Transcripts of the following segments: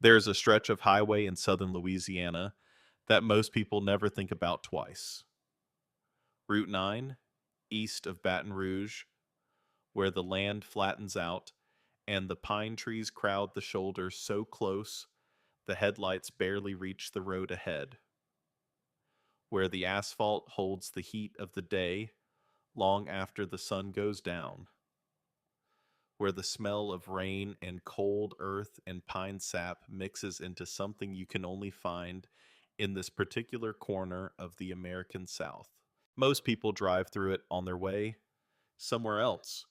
There's a stretch of highway in southern Louisiana that most people never think about twice. Route 9, east of Baton Rouge, where the land flattens out and the pine trees crowd the shoulder so close the headlights barely reach the road ahead, where the asphalt holds the heat of the day long after the sun goes down, where the smell of rain and cold earth and pine sap mixes into something you can only find in this particular corner of the American South. Most people drive through it on their way somewhere else.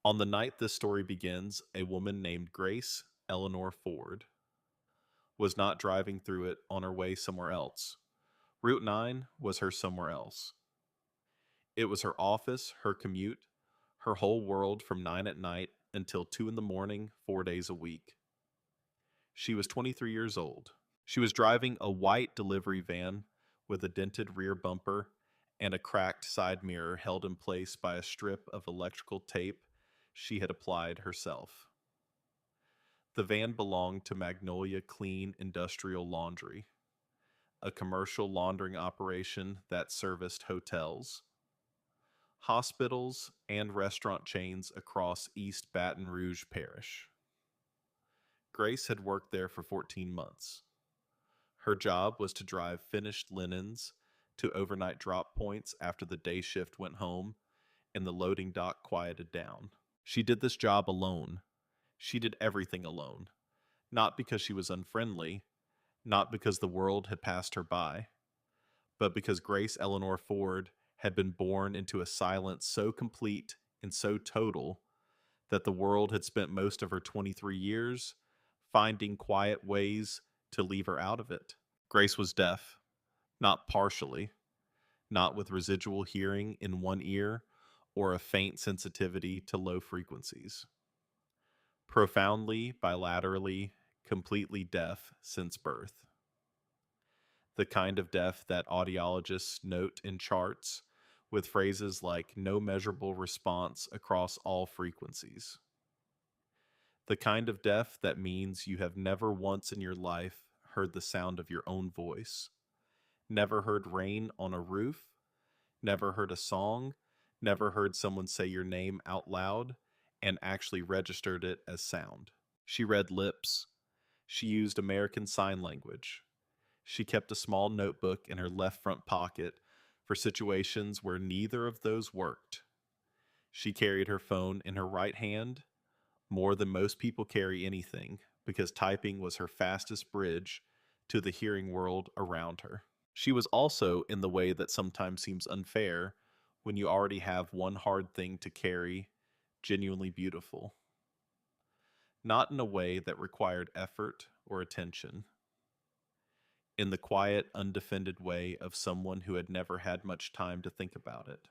On the night this story begins, a woman named Grace Eleanor Ford was not driving through it on her way somewhere else. Route 9 was her somewhere else. It was her office, her commute, her whole world from 9 at night until 2 in the morning, 4 days a week. She was 23 years old. She was driving a white delivery van with a dented rear bumper and a cracked side mirror held in place by a strip of electrical tape she had applied herself. The van belonged to Magnolia Clean Industrial Laundry, a commercial laundering operation that serviced hotels, hospitals, and restaurant chains across East Baton Rouge Parish. Grace had worked there for 14 months. Her job was to drive finished linens to overnight drop points after the day shift went home and the loading dock quieted down. She did this job alone. She did everything alone. Not because she was unfriendly, not because the world had passed her by, but because Grace Eleanor Ford had been born into a silence so complete and so total that the world had spent most of her 23 years finding quiet ways to leave her out of it. Grace was deaf, not partially, not with residual hearing in one ear or a faint sensitivity to low frequencies. Profoundly, bilaterally, completely deaf since birth. The kind of deaf that audiologists note in charts with phrases like no measurable response across all frequencies. The kind of deaf that means you have never once in your life heard the sound of your own voice, never heard rain on a roof, never heard a song, never heard someone say your name out loud, and actually registered it as sound. She read lips. She used American Sign Language. She kept a small notebook in her left front pocket for situations where neither of those worked. She carried her phone in her right hand more than most people carry anything because typing was her fastest bridge to the hearing world around her. She was also in the way that sometimes seems unfair when you already have one hard thing to carry, genuinely beautiful. Not in a way that required effort or attention. In the quiet, undefended way of someone who had never had much time to think about it.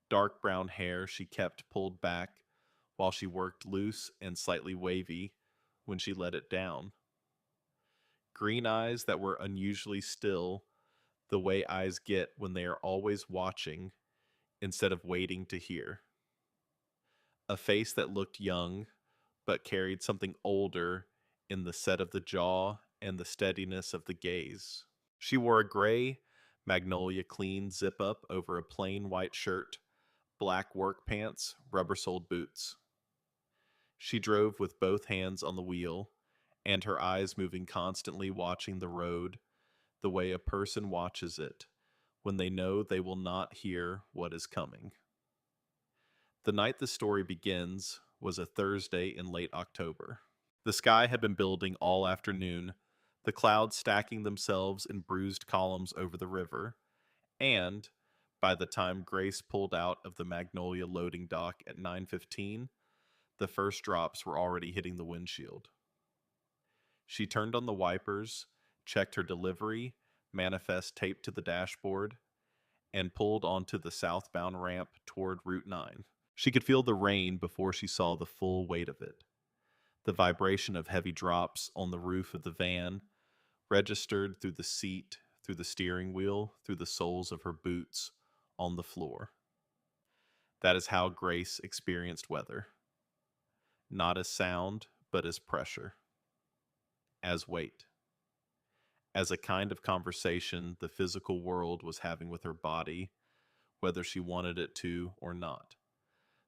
Dark brown hair she kept pulled back while she worked loose and slightly wavy when she let it down. Green eyes that were unusually still, the way eyes get when they are always watching instead of waiting to hear. A face that looked young, but carried something older in the set of the jaw and the steadiness of the gaze. She wore a gray Magnolia Clean zip up over a plain white shirt, black work pants, rubber soled boots. She drove with both hands on the wheel, and her eyes moving constantly watching the road the way a person watches it when they know they will not hear what is coming. The night the story begins was a Thursday in late October. The sky had been building all afternoon, the clouds stacking themselves in bruised columns over the river, and by the time Grace pulled out of the Magnolia loading dock at 9:15, the first drops were already hitting the windshield. She turned on the wipers, checked her delivery, manifest taped to the dashboard, and pulled onto the southbound ramp toward Route 9. She could feel the rain before she saw the full weight of it. The vibration of heavy drops on the roof of the van registered through the seat, through the steering wheel, through the soles of her boots, on the floor. That is how Grace experienced weather. Not as sound, but as pressure. as weight, as a kind of conversation the physical world was having with her body, whether she wanted it to or not.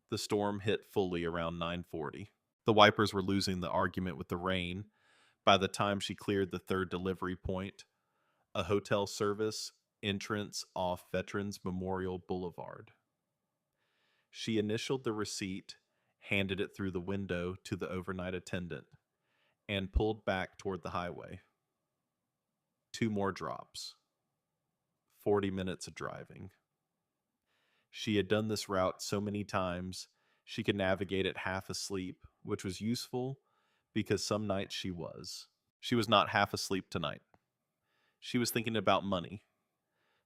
The storm hit fully around 9:40. The wipers were losing the argument with the rain by the time she cleared the third delivery point, a hotel service entrance off Veterans Memorial Boulevard. She initialed the receipt, handed it through the window to the overnight attendant, and pulled back toward the highway. 2 more drops. 40 minutes of driving. She had done this route so many times, she could navigate it half asleep, which was useful because some nights she was. She was not half asleep tonight. She was thinking about money.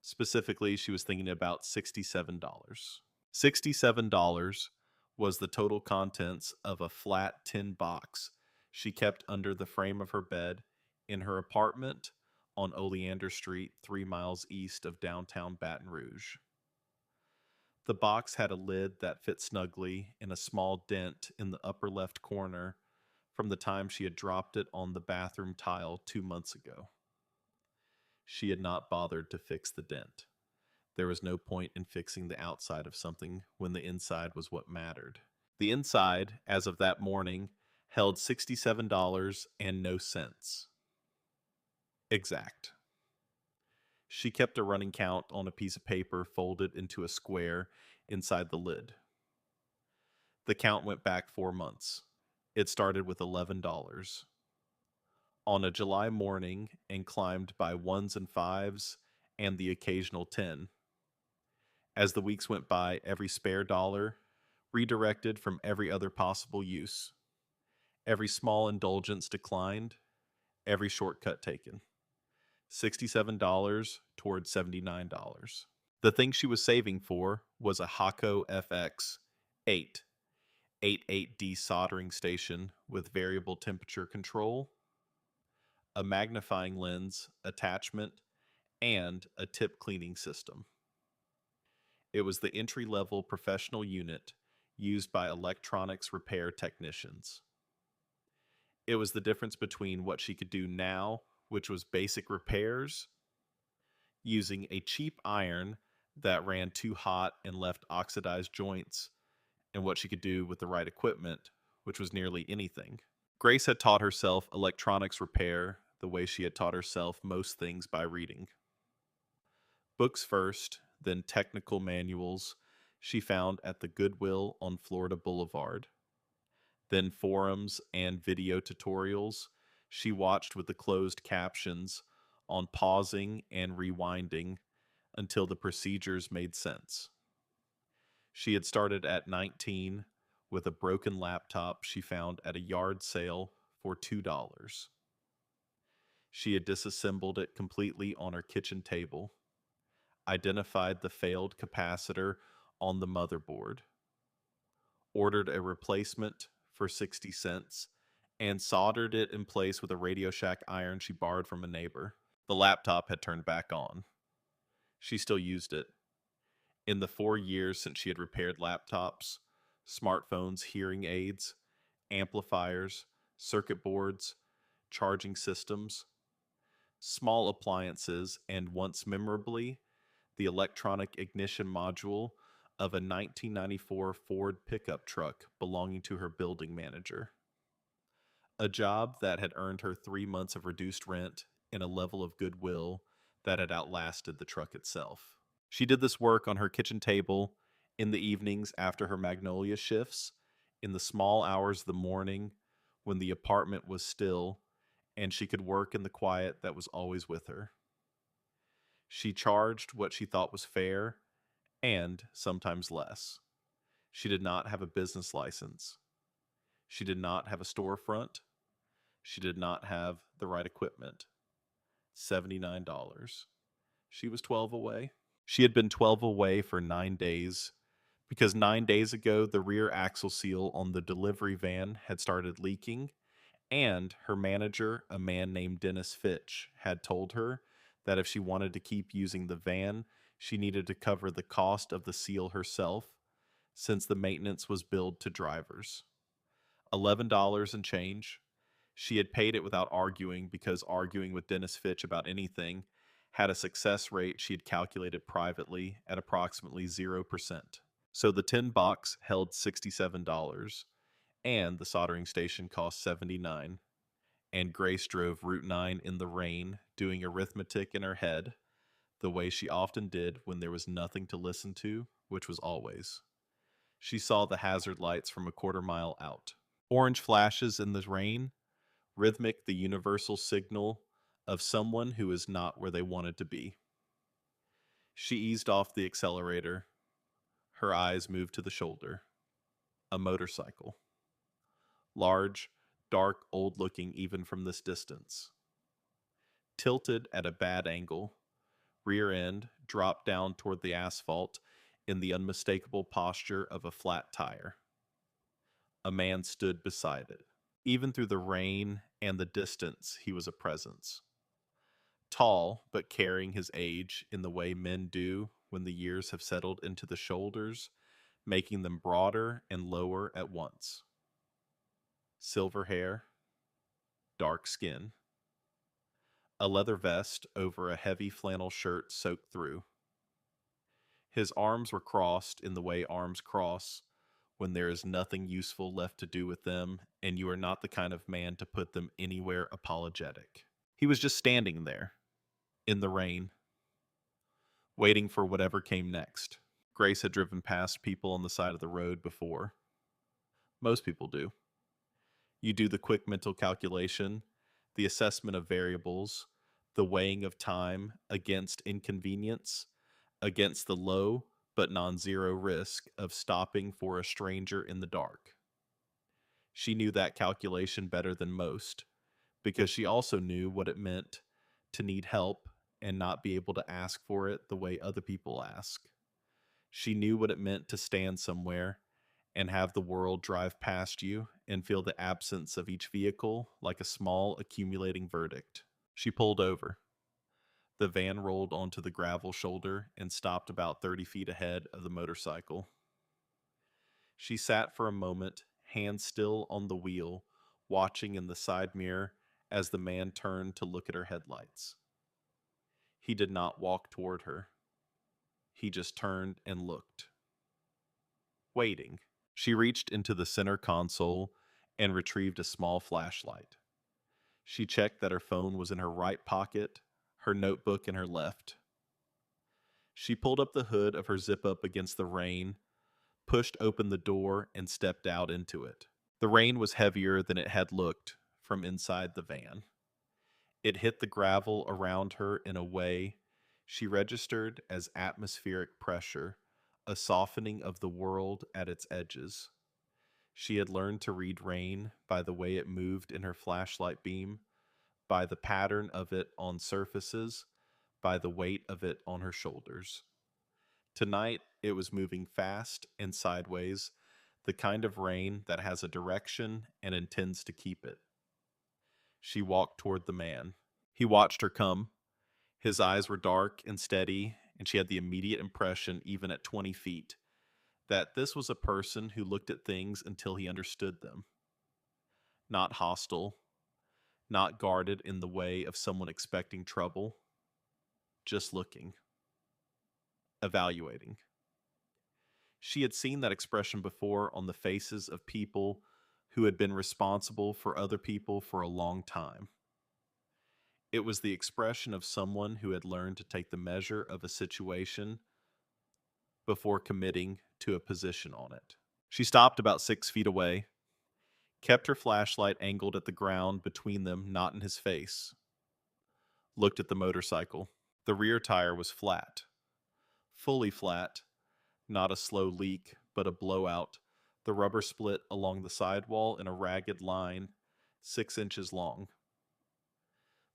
Specifically, she was thinking about $67. $67 was the total contents of a flat tin box she kept under the frame of her bed in her apartment on Oleander Street, 3 miles east of downtown Baton Rouge. The box had a lid that fit snugly in a small dent in the upper left corner from the time she had dropped it on the bathroom tile 2 months ago. She had not bothered to fix the dent. There was no point in fixing the outside of something when the inside was what mattered. The inside, as of that morning, held $67 and no cents. Exact. She kept a running count on a piece of paper folded into a square inside the lid. The count went back 4 months. It started with $11. On a July morning and climbed by ones and fives and the occasional 10. As the weeks went by, every spare dollar redirected from every other possible use. Every small indulgence declined, every shortcut taken. $67 toward $79. The thing she was saving for was a Hakko FX 88D soldering station with variable temperature control, a magnifying lens attachment, and a tip cleaning system. It was the entry-level professional unit used by electronics repair technicians. It was the difference between what she could do now, which was basic repairs, using a cheap iron that ran too hot and left oxidized joints, and what she could do with the right equipment, which was nearly anything. Grace had taught herself electronics repair the way she had taught herself most things, by reading. Books first, then technical manuals she found at the Goodwill on Florida Boulevard. Then forums and video tutorials she watched with the closed captions on pausing and rewinding until the procedures made sense. She had started at 19 with a broken laptop she found at a yard sale for $2. She had disassembled it completely on her kitchen table, identified the failed capacitor on the motherboard, ordered a replacement for 60 cents, and soldered it in place with a Radio Shack iron she borrowed from a neighbor. The laptop had turned back on. She still used it. In the 4 years since she had repaired laptops, smartphones, hearing aids, amplifiers, circuit boards, charging systems, small appliances, and once memorably, the electronic ignition module of a 1994 Ford pickup truck belonging to her building manager. A job that had earned her 3 months of reduced rent and a level of goodwill that had outlasted the truck itself. She did this work on her kitchen table, in the evenings after her Magnolia shifts, in the small hours of the morning when the apartment was still and she could work in the quiet that was always with her. She charged what she thought was fair, and sometimes less. She did not have a business license. She did not have a storefront. She did not have the right equipment. $79. She was 12 away. She had been 12 away for 9 days, because 9 days ago the rear axle seal on the delivery van had started leaking, and her manager, a man named Dennis Fitch, had told her that if she wanted to keep using the van, she needed to cover the cost of the seal herself, since the maintenance was billed to drivers. $11 and change. She had paid it without arguing because arguing with Dennis Fitch about anything had a success rate she had calculated privately at approximately 0%. So the tin box held $67, and the soldering station cost $79, and Grace drove Route 9 in the rain, doing arithmetic in her head, the way she often did when there was nothing to listen to, which was always. She saw the hazard lights from a quarter mile out. Orange flashes in the rain, rhythmic the universal signal of someone who is not where they wanted to be. She eased off the accelerator. Her eyes moved to the shoulder. A motorcycle. Large, dark, old-looking even from this distance. Tilted at a bad angle, rear end dropped down toward the asphalt in the unmistakable posture of a flat tire. A man stood beside it. Even through the rain and the distance, he was a presence. Tall, but carrying his age in the way men do when the years have settled into the shoulders, making them broader and lower at once. Silver hair, dark skin, a leather vest over a heavy flannel shirt soaked through. His arms were crossed in the way arms cross when there is nothing useful left to do with them and you are not the kind of man to put them anywhere apologetic. He was just standing there, in the rain, waiting for whatever came next. Grace had driven past people on the side of the road before. Most people do. You do the quick mental calculation, the assessment of variables, the weighing of time against inconvenience, against the low but non-zero risk of stopping for a stranger in the dark. She knew that calculation better than most, because she also knew what it meant to need help and not be able to ask for it the way other people ask. She knew what it meant to stand somewhere and have the world drive past you and feel the absence of each vehicle like a small accumulating verdict. She pulled over. The van rolled onto the gravel shoulder and stopped about 30 feet ahead of the motorcycle. She sat for a moment, hands still on the wheel, watching in the side mirror as the man turned to look at her headlights. He did not walk toward her. He just turned and looked. Waiting. She reached into the center console and retrieved a small flashlight. She checked that her phone was in her right pocket, her notebook in her left. She pulled up the hood of her zip-up against the rain, pushed open the door, and stepped out into it. The rain was heavier than it had looked from inside the van. It hit the gravel around her in a way she registered as atmospheric pressure, a softening of the world at its edges. She had learned to read rain by the way it moved in her flashlight beam, by the pattern of it on surfaces, by the weight of it on her shoulders. Tonight, it was moving fast and sideways, the kind of rain that has a direction and intends to keep it. She walked toward the man. He watched her come. His eyes were dark and steady, and she had the immediate impression, even at 20 feet, that this was a person who looked at things until he understood them. Not hostile, not guarded in the way of someone expecting trouble, just looking, evaluating. She had seen that expression before on the faces of people who had been responsible for other people for a long time. It was the expression of someone who had learned to take the measure of a situation before committing to a position on it. She stopped about 6 feet away, kept her flashlight angled at the ground between them, not in his face, looked at the motorcycle. The rear tire was flat, fully flat, not a slow leak, but a blowout. The rubber split along the sidewall in a ragged line, 6 inches long.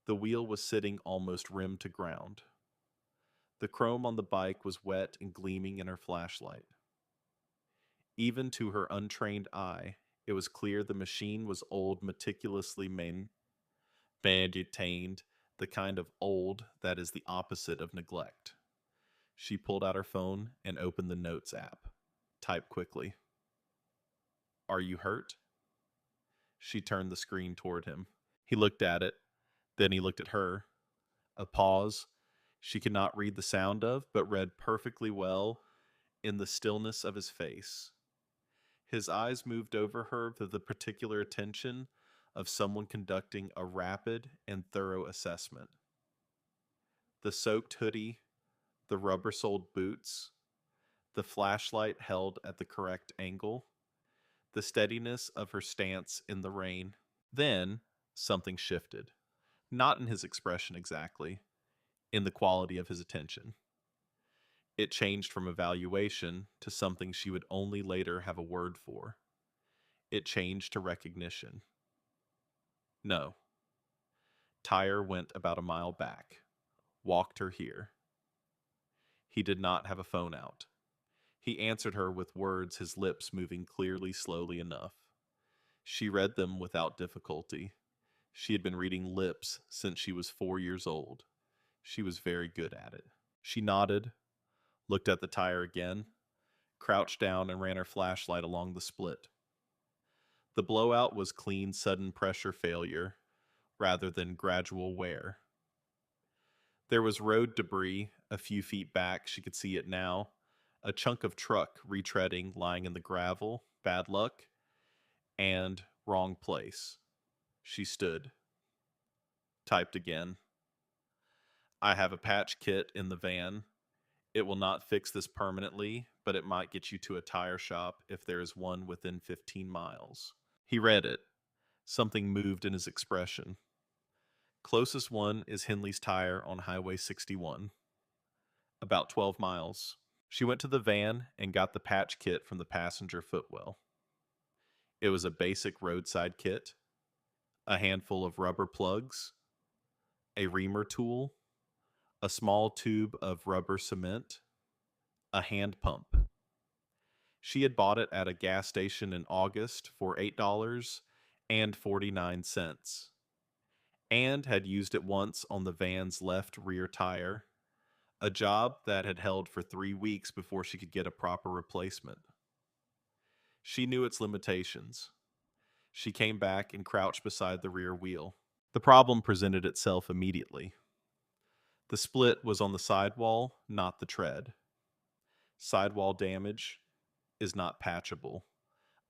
The wheel was sitting almost rim to ground. The chrome on the bike was wet and gleaming in her flashlight. Even to her untrained eye, it was clear the machine was old, meticulously maintained, the kind of old that is the opposite of neglect. She pulled out her phone and opened the Notes app. Typed quickly. "Are you hurt?" She turned the screen toward him. He looked at it, then he looked at her. A pause she could not read the sound of, but read perfectly well in the stillness of his face. His eyes moved over her with the particular attention of someone conducting a rapid and thorough assessment. The soaked hoodie, the rubber soled boots, the flashlight held at the correct angle, the steadiness of her stance in the rain. Then something shifted, not in his expression exactly, in the quality of his attention. It changed from evaluation to something she would only later have a word for. It changed to recognition. No. Tyre went about a mile back, walked her here. He did not have a phone out. He answered her with words, his lips moving clearly, slowly enough. She read them without difficulty. She had been reading lips since she was 4 years old. She was very good at it. She nodded, looked at the tire again, crouched down and ran her flashlight along the split. The blowout was clean, sudden pressure failure rather than gradual wear. There was road debris a few feet back, she could see it now, a chunk of truck retreading lying in the gravel, bad luck, and wrong place. She stood, typed again. I have a patch kit in the van. It will not fix this permanently, but it might get you to a tire shop if there is one within 15 miles. He read it. Something moved in his expression. Closest one is Henley's Tire on Highway 61. About 12 miles. She went to the van and got the patch kit from the passenger footwell. It was a basic roadside kit, a handful of rubber plugs, a reamer tool, a small tube of rubber cement, a hand pump. She had bought it at a gas station in August for $8.49 and had used it once on the van's left rear tire, a job that had held for 3 weeks before she could get a proper replacement. She knew its limitations. She came back and crouched beside the rear wheel. The problem presented itself immediately. The split was on the sidewall, not the tread. Sidewall damage is not patchable.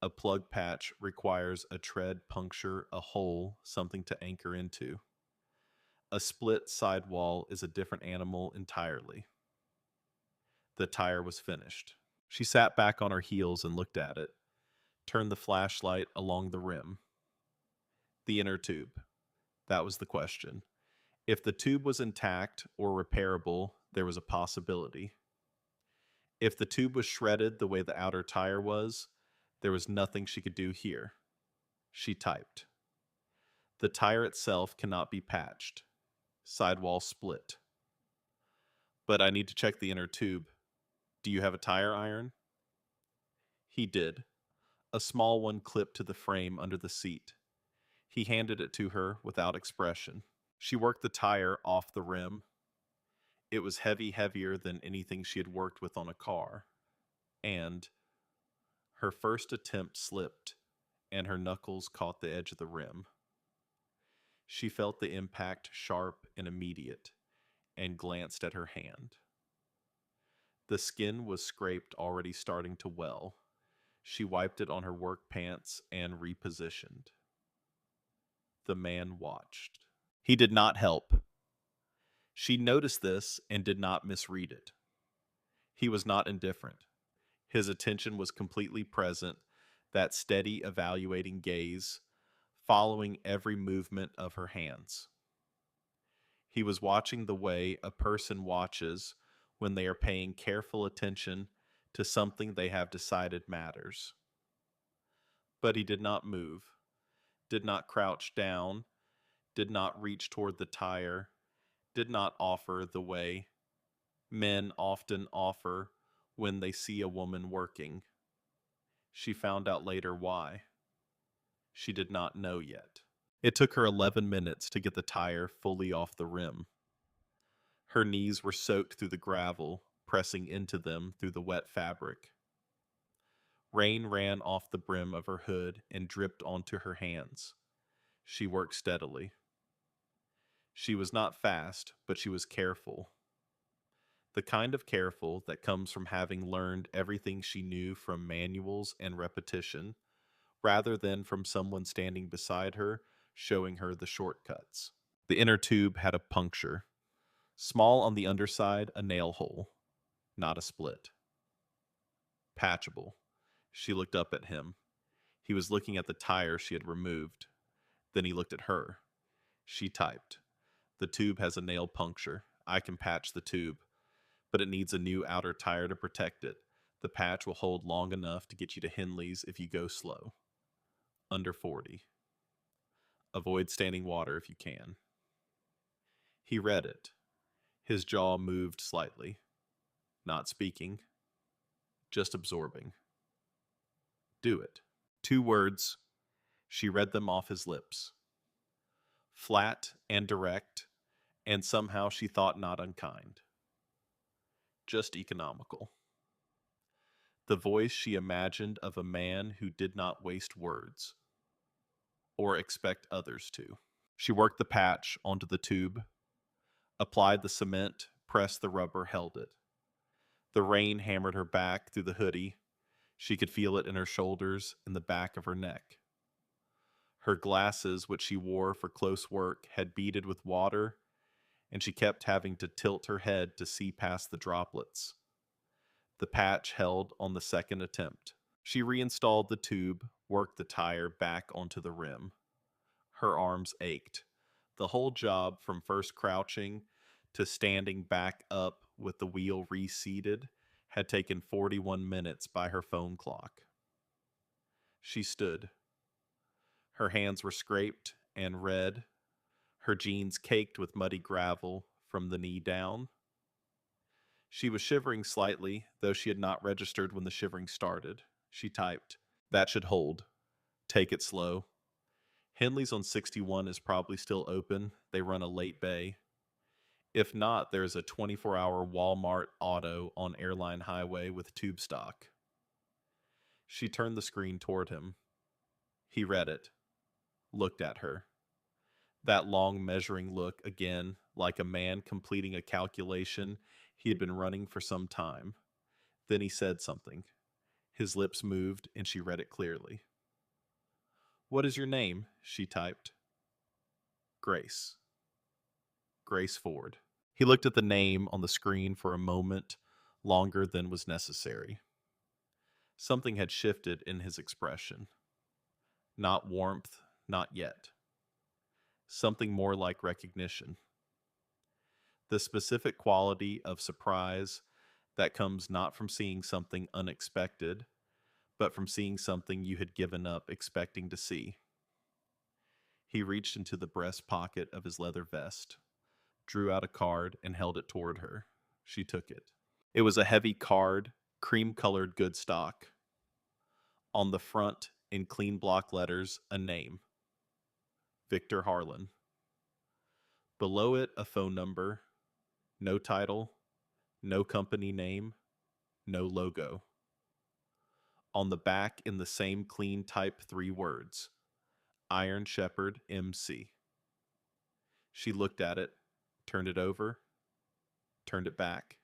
A plug patch requires a tread puncture, a hole, something to anchor into. A split sidewall is a different animal entirely. The tire was finished. She sat back on her heels and looked at it, turned the flashlight along the rim. The inner tube. That was the question. If the tube was intact or repairable, there was a possibility. If the tube was shredded the way the outer tire was, there was nothing she could do here. She typed. The tire itself cannot be patched. Sidewall split. But I need to check the inner tube. Do you have a tire iron? He did. A small one clipped to the frame under the seat. He handed it to her without expression. She worked the tire off the rim. It was heavier than anything she had worked with on a car. And her first attempt slipped, and her knuckles caught the edge of the rim. She felt the impact sharp and immediate, and glanced at her hand. The skin was scraped, already starting to well. She wiped it on her work pants and repositioned. The man watched. He did not help. She noticed this and did not misread it. He was not indifferent. His attention was completely present, that steady, evaluating gaze, following every movement of her hands. He was watching the way a person watches when they are paying careful attention to something they have decided matters. But he did not move, did not crouch down, did not reach toward the tire, did not offer the way men often offer when they see a woman working. She found out later why. She did not know yet. It took her 11 minutes to get the tire fully off the rim. Her knees were soaked through the gravel, pressing into them through the wet fabric. Rain ran off the brim of her hood and dripped onto her hands. She worked steadily. She was not fast, but she was careful. The kind of careful that comes from having learned everything she knew from manuals and repetition, rather than from someone standing beside her showing her the shortcuts. The inner tube had a puncture. Small on the underside, a nail hole, not a split. Patchable. She looked up at him. He was looking at the tire she had removed. Then he looked at her. She typed. The tube has a nail puncture. I can patch the tube, but it needs a new outer tire to protect it. The patch will hold long enough to get you to Henley's if you go slow. Under 40. Avoid standing water if you can. He read it. His jaw moved slightly. Not speaking, just absorbing. Do it. 2 words. She read them off his lips. Flat and direct, and somehow she thought not unkind. Just economical. The voice she imagined of a man who did not waste words, or expect others to. She worked the patch onto the tube, applied the cement, pressed the rubber, held it. The rain hammered her back through the hoodie. She could feel it in her shoulders and the back of her neck. Her glasses, which she wore for close work, had beaded with water, and she kept having to tilt her head to see past the droplets. The patch held on the second attempt. She reinstalled the tube, worked the tire back onto the rim. Her arms ached. The whole job, from first crouching to standing back up with the wheel reseated, had taken 41 minutes by her phone clock. She stood. Her hands were scraped and red, her jeans caked with muddy gravel from the knee down. She was shivering slightly, though she had not registered when the shivering started. She typed, "That should hold. Take it slow. Henley's on 61 is probably still open. They run a late bay. If not, there's a 24-hour Walmart auto on Airline Highway with tube stock." She turned the screen toward him. He read it, looked at her. That long measuring look again, like a man completing a calculation he had been running for some time. Then he said something. His lips moved, and she read it clearly. "What is your name?" she typed. "Grace. Grace Ford." He looked at the name on the screen for a moment, longer than was necessary. Something had shifted in his expression. Not warmth, not yet. Something more like recognition. The specific quality of surprise that comes not from seeing something unexpected, but from seeing something you had given up expecting to see. He reached into the breast pocket of his leather vest, drew out a card, and held it toward her. She took it. It was a heavy card, cream-colored good stock. On the front, in clean block letters, a name. Victor Harlan. Below it, a phone number. No title, no company name, no logo. On the back, in the same clean type, 3 words. Iron Shepherd, MC. She looked at it, turned it over, turned it back.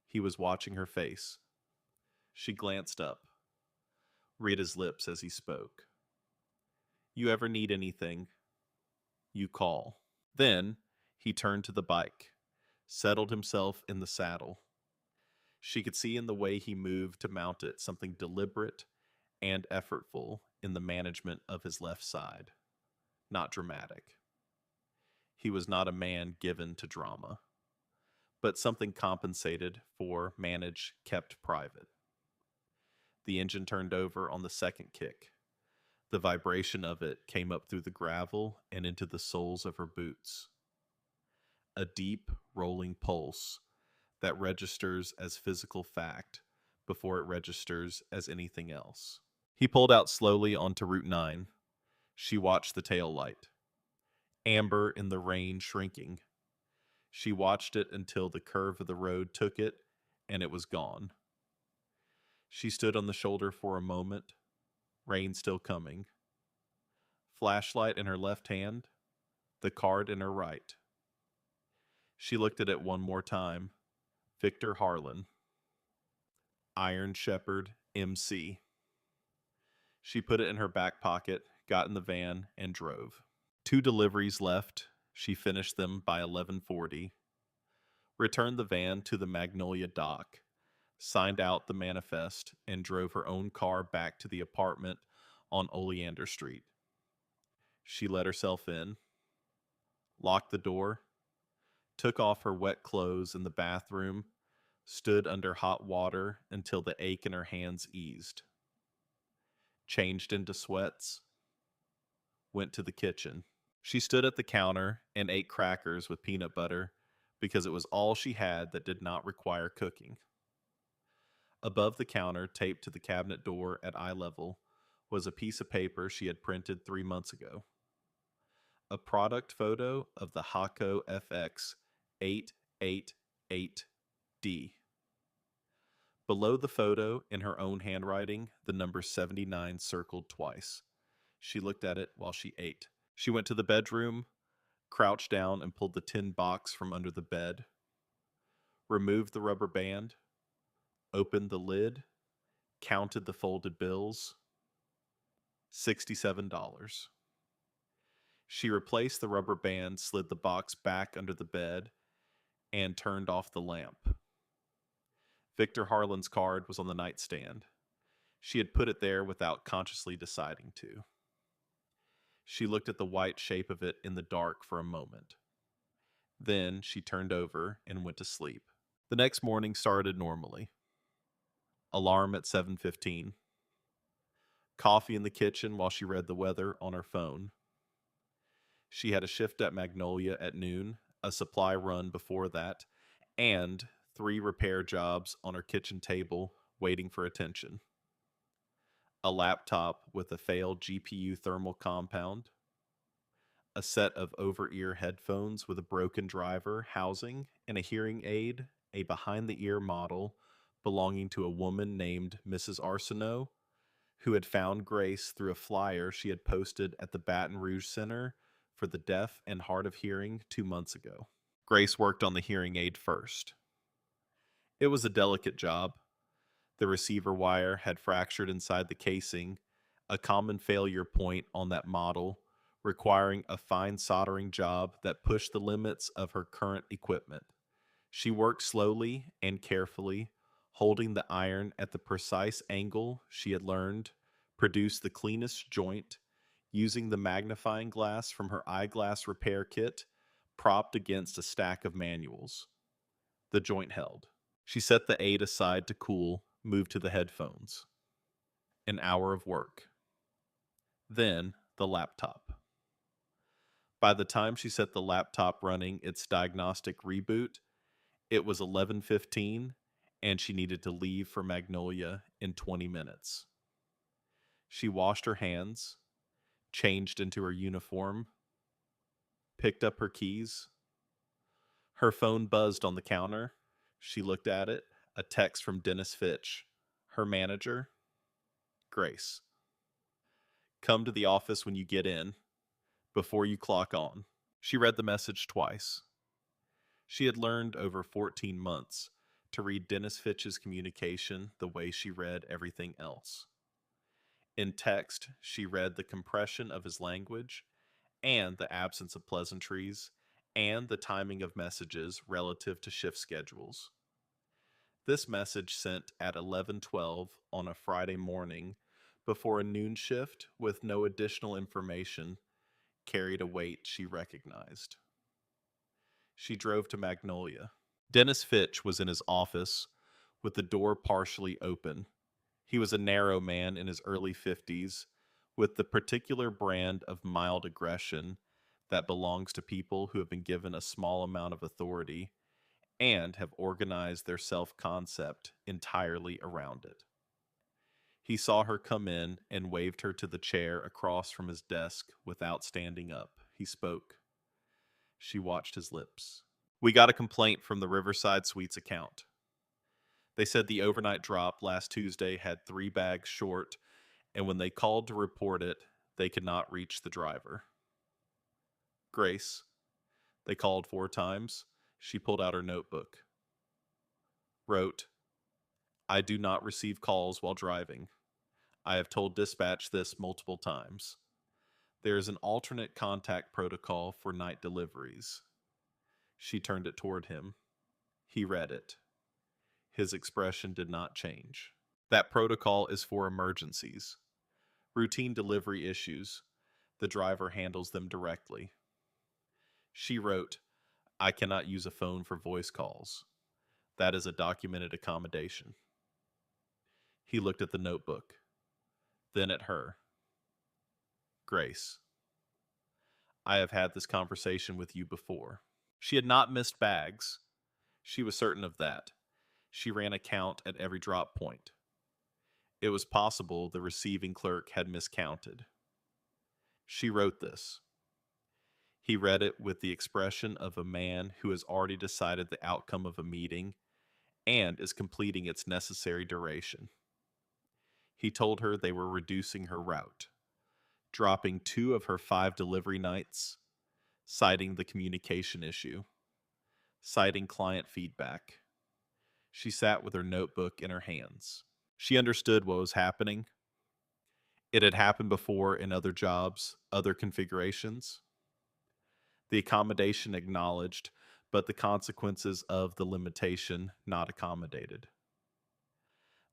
He was watching her face. She glanced up, read his lips as he spoke. "You ever need anything, you call." Then he turned to the bike, settled himself in the saddle. She could see in the way he moved to mount it something deliberate and effortful in the management of his left side, not dramatic. He was not a man given to drama, but something compensated for, managed, kept private. The engine turned over on the second kick. The vibration of it came up through the gravel and into the soles of her boots. A deep, rolling pulse that registers as physical fact before it registers as anything else. He pulled out slowly onto Route 9. She watched the tail light. Amber in the rain shrinking. She watched it until the curve of the road took it, and it was gone. She stood on the shoulder for a moment, rain still coming. Flashlight in her left hand, the card in her right. She looked at it one more time. Victor Harlan, Iron Shepherd, MC. She put it in her back pocket, got in the van, and drove. 2 deliveries left. She finished them by 11:40. Returned the van to the Magnolia dock, signed out the manifest, and drove her own car back to the apartment on Oleander Street. She let herself in, locked the door, took off her wet clothes in the bathroom, stood under hot water until the ache in her hands eased, changed into sweats, went to the kitchen. She stood at the counter and ate crackers with peanut butter because it was all she had that did not require cooking. Above the counter, taped to the cabinet door at eye level, was a piece of paper she had printed 3 months ago. A product photo of the Hako FX 888D. Below the photo, in her own handwriting, the number 79 circled twice. She looked at it while she ate. She went to the bedroom, crouched down and pulled the tin box from under the bed, removed the rubber band, opened the lid, counted the folded bills. $67. She replaced the rubber band, slid the box back under the bed, and turned off the lamp. Victor Harlan's card was on the nightstand. She had put it there without consciously deciding to. She looked at the white shape of it in the dark for a moment. Then she turned over and went to sleep. The next morning started normally. Alarm at 7:15. Coffee in the kitchen while she read the weather on her phone. She had a shift at Magnolia at noon, a supply run before that, and 3 repair jobs on her kitchen table waiting for attention. A laptop with a failed GPU thermal compound, a set of over-ear headphones with a broken driver housing, and a hearing aid, a behind-the-ear model belonging to a woman named Mrs. Arsenault, who had found Grace through a flyer she had posted at the Baton Rouge Center for the Deaf and Hard of Hearing 2 months ago. Grace worked on the hearing aid first. It was a delicate job. The receiver wire had fractured inside the casing, a common failure point on that model, requiring a fine soldering job that pushed the limits of her current equipment. She worked slowly and carefully, holding the iron at the precise angle she had learned, produced the cleanest joint, using the magnifying glass from her eyeglass repair kit, propped against a stack of manuals. The joint held. She set the aid aside to cool, moved to the headphones. An hour of work. Then the laptop. By the time she set the laptop running its diagnostic reboot, it was 11:15, and she needed to leave for Magnolia in 20 minutes. She washed her hands, changed into her uniform, picked up her keys. Her phone buzzed on the counter. She looked at it. A text from Dennis Fitch, her manager. Grace. Come to the office when you get in, before you clock on. She read the message twice. She had learned over 14 months to read Dennis Fitch's communication the way she read everything else. In text, she read the compression of his language and the absence of pleasantries and the timing of messages relative to shift schedules. This message sent at 11:12 on a Friday morning before a noon shift with no additional information carried a weight she recognized. She drove to Magnolia. Dennis Fitch was in his office with the door partially open. He was a narrow man in his early 50s with the particular brand of mild aggression that belongs to people who have been given a small amount of authority and have organized their self-concept entirely around it. He saw her come in and waved her to the chair across from his desk without standing up. He spoke. She watched his lips. We got a complaint from the Riverside Suites account. They said the overnight drop last Tuesday had 3 bags short, and when they called to report it, they could not reach the driver. Grace, they called 4 times. She pulled out her notebook. Wrote, I do not receive calls while driving. I have told dispatch this multiple times. There is an alternate contact protocol for night deliveries. She turned it toward him. He read it. His expression did not change. That protocol is for emergencies. Routine delivery issues. The driver handles them directly. She wrote, I cannot use a phone for voice calls. That is a documented accommodation. He looked at the notebook, then at her. Grace, I have had this conversation with you before. She had not missed bags. She was certain of that. She ran a count at every drop point. It was possible the receiving clerk had miscounted. She wrote this. He read it with the expression of a man who has already decided the outcome of a meeting and is completing its necessary duration. He told her they were reducing her route, dropping 2 of her 5 delivery nights, citing the communication issue, citing client feedback. She sat with her notebook in her hands. She understood what was happening. It had happened before in other jobs, other configurations. The accommodation acknowledged, but the consequences of the limitation not accommodated.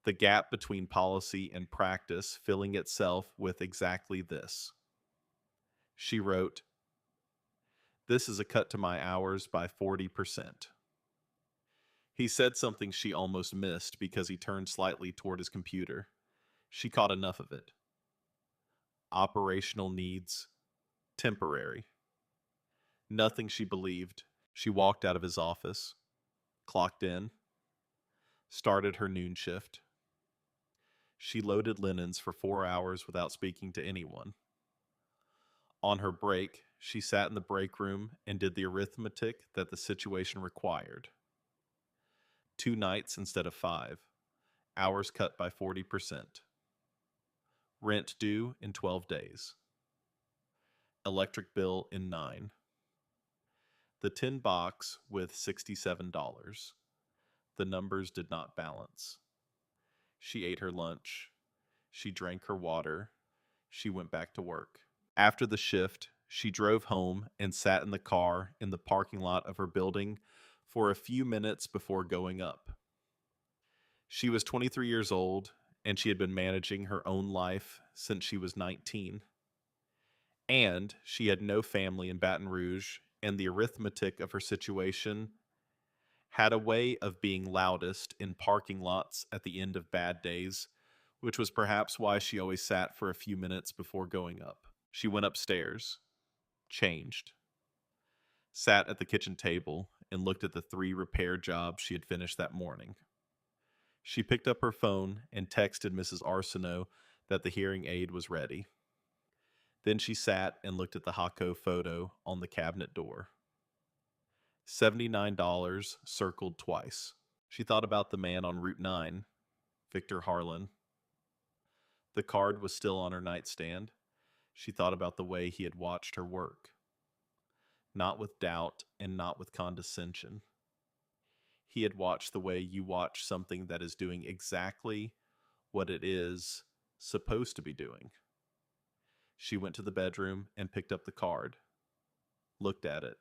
The gap between policy and practice filling itself with exactly this. She wrote, This is a cut to my hours by 40%. He said something she almost missed because he turned slightly toward his computer. She caught enough of it. Operational needs, temporary. Nothing she believed. She walked out of his office, clocked in, started her noon shift. She loaded linens for 4 hours without speaking to anyone. On her break, she sat in the break room and did the arithmetic that the situation required. 2 nights instead of 5, hours cut by 40%. Rent due in 12 days. Electric bill in 9. The tin box with $67. The numbers did not balance. She ate her lunch. She drank her water. She went back to work. After the shift, she drove home and sat in the car in the parking lot of her building for a few minutes before going up. She was 23 years old, and she had been managing her own life since she was 19. And she had no family in Baton Rouge, and the arithmetic of her situation had a way of being loudest in parking lots at the end of bad days, which was perhaps why she always sat for a few minutes before going up. She went upstairs, changed, sat at the kitchen table, and looked at the 3 repair jobs she had finished that morning. She picked up her phone and texted Mrs. Arsenault that the hearing aid was ready. Then she sat and looked at the Hakko photo on the cabinet door. $79 circled twice. She thought about the man on Route 9, Victor Harlan. The card was still on her nightstand. She thought about the way he had watched her work. Not with doubt and not with condescension. He had watched the way you watch something that is doing exactly what it is supposed to be doing. She went to the bedroom and picked up the card, looked at it,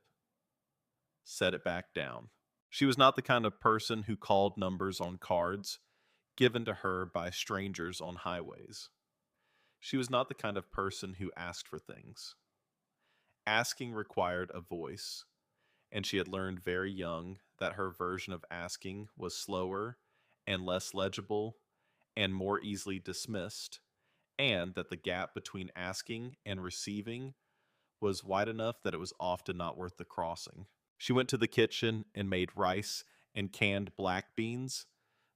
set it back down. She was not the kind of person who called numbers on cards given to her by strangers on highways. She was not the kind of person who asked for things. Asking required a voice, and she had learned very young that her version of asking was slower and less legible and more easily dismissed, and that the gap between asking and receiving was wide enough that it was often not worth the crossing. She went to the kitchen and made rice and canned black beans,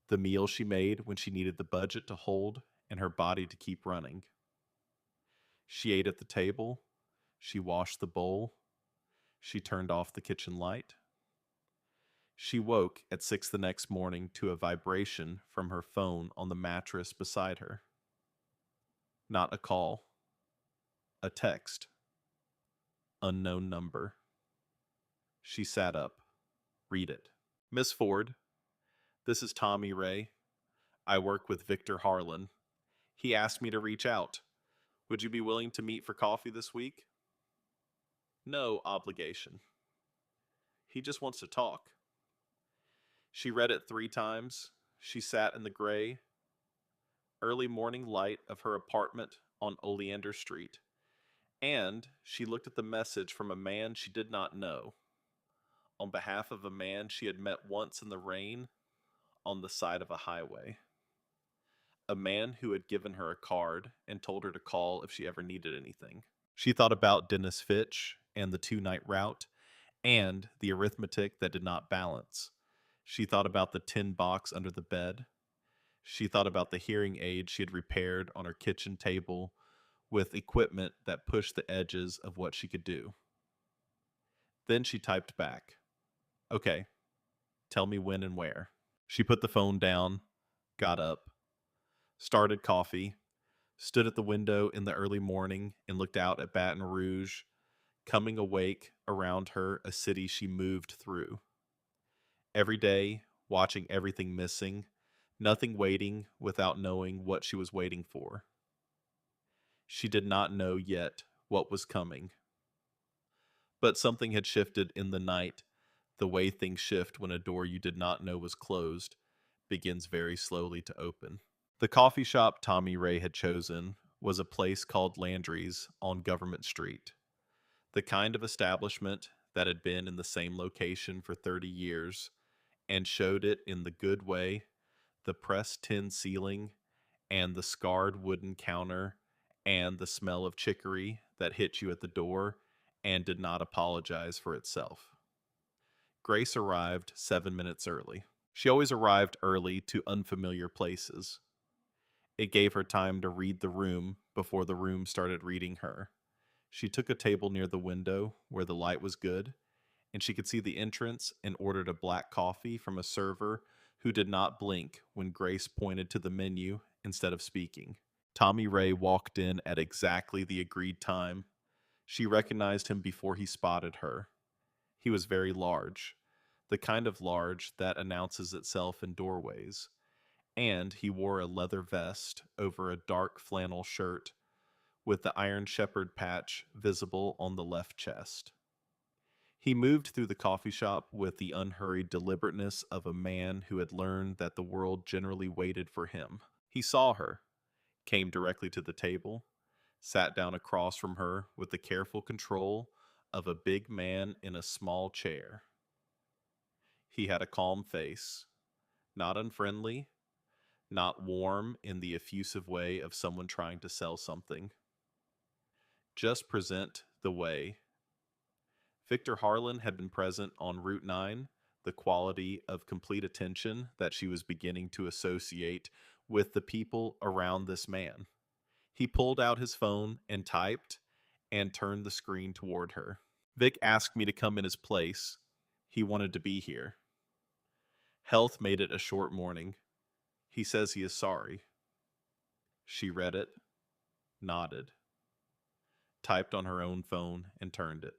the meal she made when she needed the budget to hold and her body to keep running. She ate at the table. She washed the bowl. She turned off the kitchen light. She woke at 6 the next morning to a vibration from her phone on the mattress beside her. Not a call, a text, unknown number. She sat up. Read it. Miss Ford, this is Tommy Ray. I work with Victor Harlan. He asked me to reach out. Would you be willing to meet for coffee this week? No obligation. He just wants to talk. She read it 3 times. She sat in the gray, early morning light of her apartment on Oleander Street, and she looked at the message from a man she did not know, on behalf of a man she had met once in the rain on the side of a highway. A man who had given her a card and told her to call if she ever needed anything. She thought about Dennis Fitch and the 2-night route and the arithmetic that did not balance. She thought about the tin box under the bed. She thought about the hearing aid she had repaired on her kitchen table with equipment that pushed the edges of what she could do. Then she typed back, "Okay, tell me when and where." She put the phone down, got up, started coffee, stood at the window in the early morning and looked out at Baton Rouge, coming awake around her a city she moved through. Every day, watching everything missing, nothing waiting without knowing what she was waiting for. She did not know yet what was coming. But something had shifted in the night. The way things shift when a door you did not know was closed begins very slowly to open. The coffee shop Tommy Ray had chosen was a place called Landry's on Government Street. The kind of establishment that had been in the same location for 30 years and showed it in the good way, the pressed tin ceiling and the scarred wooden counter and the smell of chicory that hit you at the door and did not apologize for itself. Grace arrived 7 minutes early. She always arrived early to unfamiliar places. It gave her time to read the room before the room started reading her. She took a table near the window where the light was good, and she could see the entrance and ordered a black coffee from a server who did not blink when Grace pointed to the menu instead of speaking. Tommy Ray walked in at exactly the agreed time. She recognized him before he spotted her. He was very large, the kind of large that announces itself in doorways, and he wore a leather vest over a dark flannel shirt with the Iron Shepherd patch visible on the left chest. He moved through the coffee shop with the unhurried deliberateness of a man who had learned that the world generally waited for him. He saw her, came directly to the table, sat down across from her with the careful control of a big man in a small chair. He had a calm face, not unfriendly, not warm in the effusive way of someone trying to sell something. Just present the way. Victor Harlan had been present on Route 9, the quality of complete attention that she was beginning to associate with the people around this man. He pulled out his phone and typed and turned the screen toward her. Vic asked me to come in his place. He wanted to be here. Health made it a short morning. He says he is sorry. She read it, nodded, typed on her own phone, and turned it.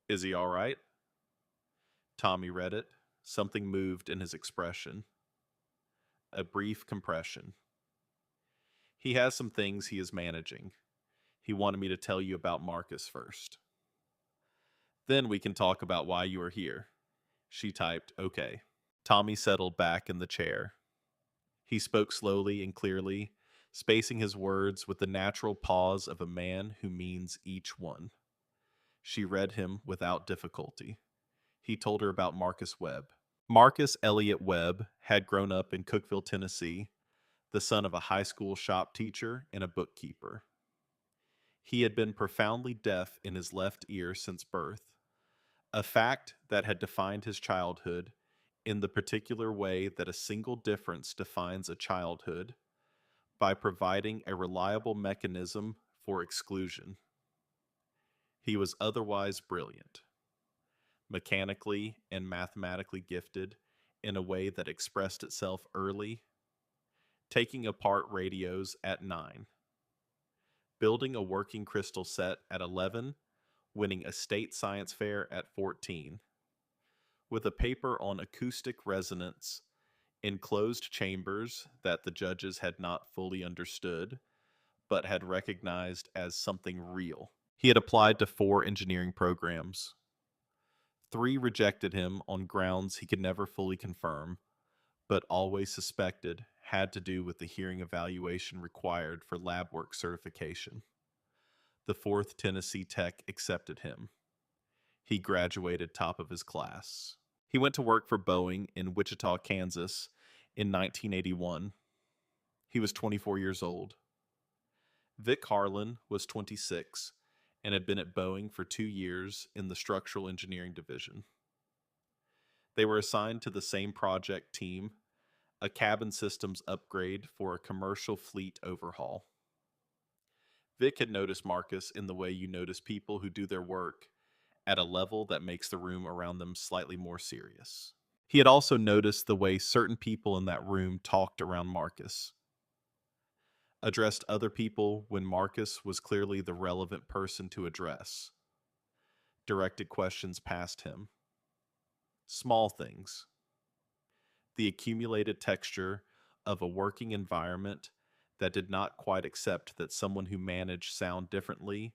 Is he all right? Tommy read it. Something moved in his expression. A brief compression. He has some things he is managing. He wanted me to tell you about Marcus first. Then we can talk about why you are here. She typed, okay. Tommy settled back in the chair. He spoke slowly and clearly, spacing his words with the natural pause of a man who means each one. She read him without difficulty. He told her about Marcus Webb. Marcus Elliott Webb had grown up in Cookeville, Tennessee, the son of a high school shop teacher and a bookkeeper. He had been profoundly deaf in his left ear since birth, a fact that had defined his childhood in the particular way that a single difference defines a childhood, by providing a reliable mechanism for exclusion. He was otherwise brilliant. mechanically and mathematically gifted in a way that expressed itself early, taking apart radios at 9, building a working crystal set at 11, winning a state science fair at 14, with a paper on acoustic resonance in closed chambers that the judges had not fully understood, but had recognized as something real. He had applied to 4 engineering programs. 3 rejected him on grounds he could never fully confirm, but always suspected had to do with the hearing evaluation required for lab work certification. The 4th Tennessee Tech accepted him. He graduated top of his class. He went to work for Boeing in Wichita, Kansas in 1981. He was 24 years old. Vic Harlan was 26 and had been at Boeing for 2 years in the structural engineering division. They were assigned to the same project team, a cabin systems upgrade for a commercial fleet overhaul. Vic had noticed Marcus in the way you notice people who do their work at a level that makes the room around them slightly more serious. He had also noticed the way certain people in that room talked around Marcus, addressed other people when Marcus was clearly the relevant person to address, directed questions past him. Small things. The accumulated texture of a working environment that did not quite accept that someone who managed sound differently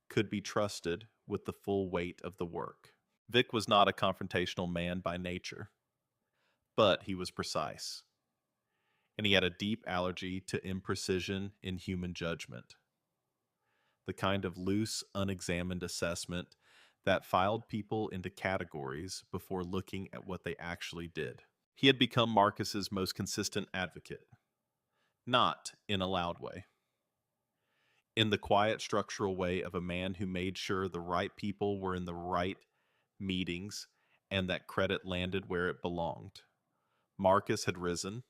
could be trusted with the full weight of the work. Vic was not a confrontational man by nature, but he was precise, and he had a deep allergy to imprecision in human judgment, the kind of loose, unexamined assessment that filed people into categories before looking at what they actually did. He had become Marcus's most consistent advocate, not in a loud way, in the quiet structural way of a man who made sure the right people were in the right meetings and that credit landed where it belonged. Marcus had risen.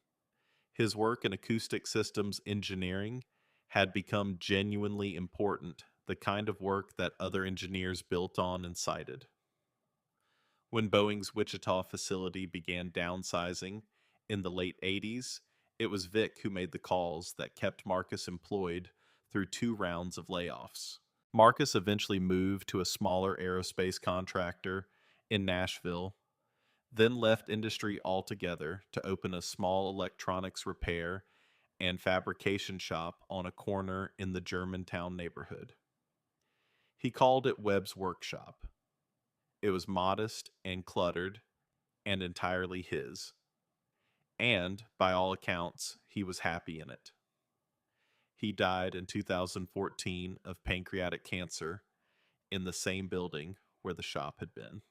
His work in acoustic systems engineering had become genuinely important, the kind of work that other engineers built on and cited. When Boeing's Wichita facility began downsizing in the late 80s, it was Vic who made the calls that kept Marcus employed through 2 rounds of layoffs. Marcus eventually moved to a smaller aerospace contractor in Nashville, then left industry altogether to open a small electronics repair and fabrication shop on a corner in the Germantown neighborhood. He called it Webb's Workshop. It was modest and cluttered and entirely his. And, by all accounts, he was happy in it. He died in 2014 of pancreatic cancer in the same building where the shop had been.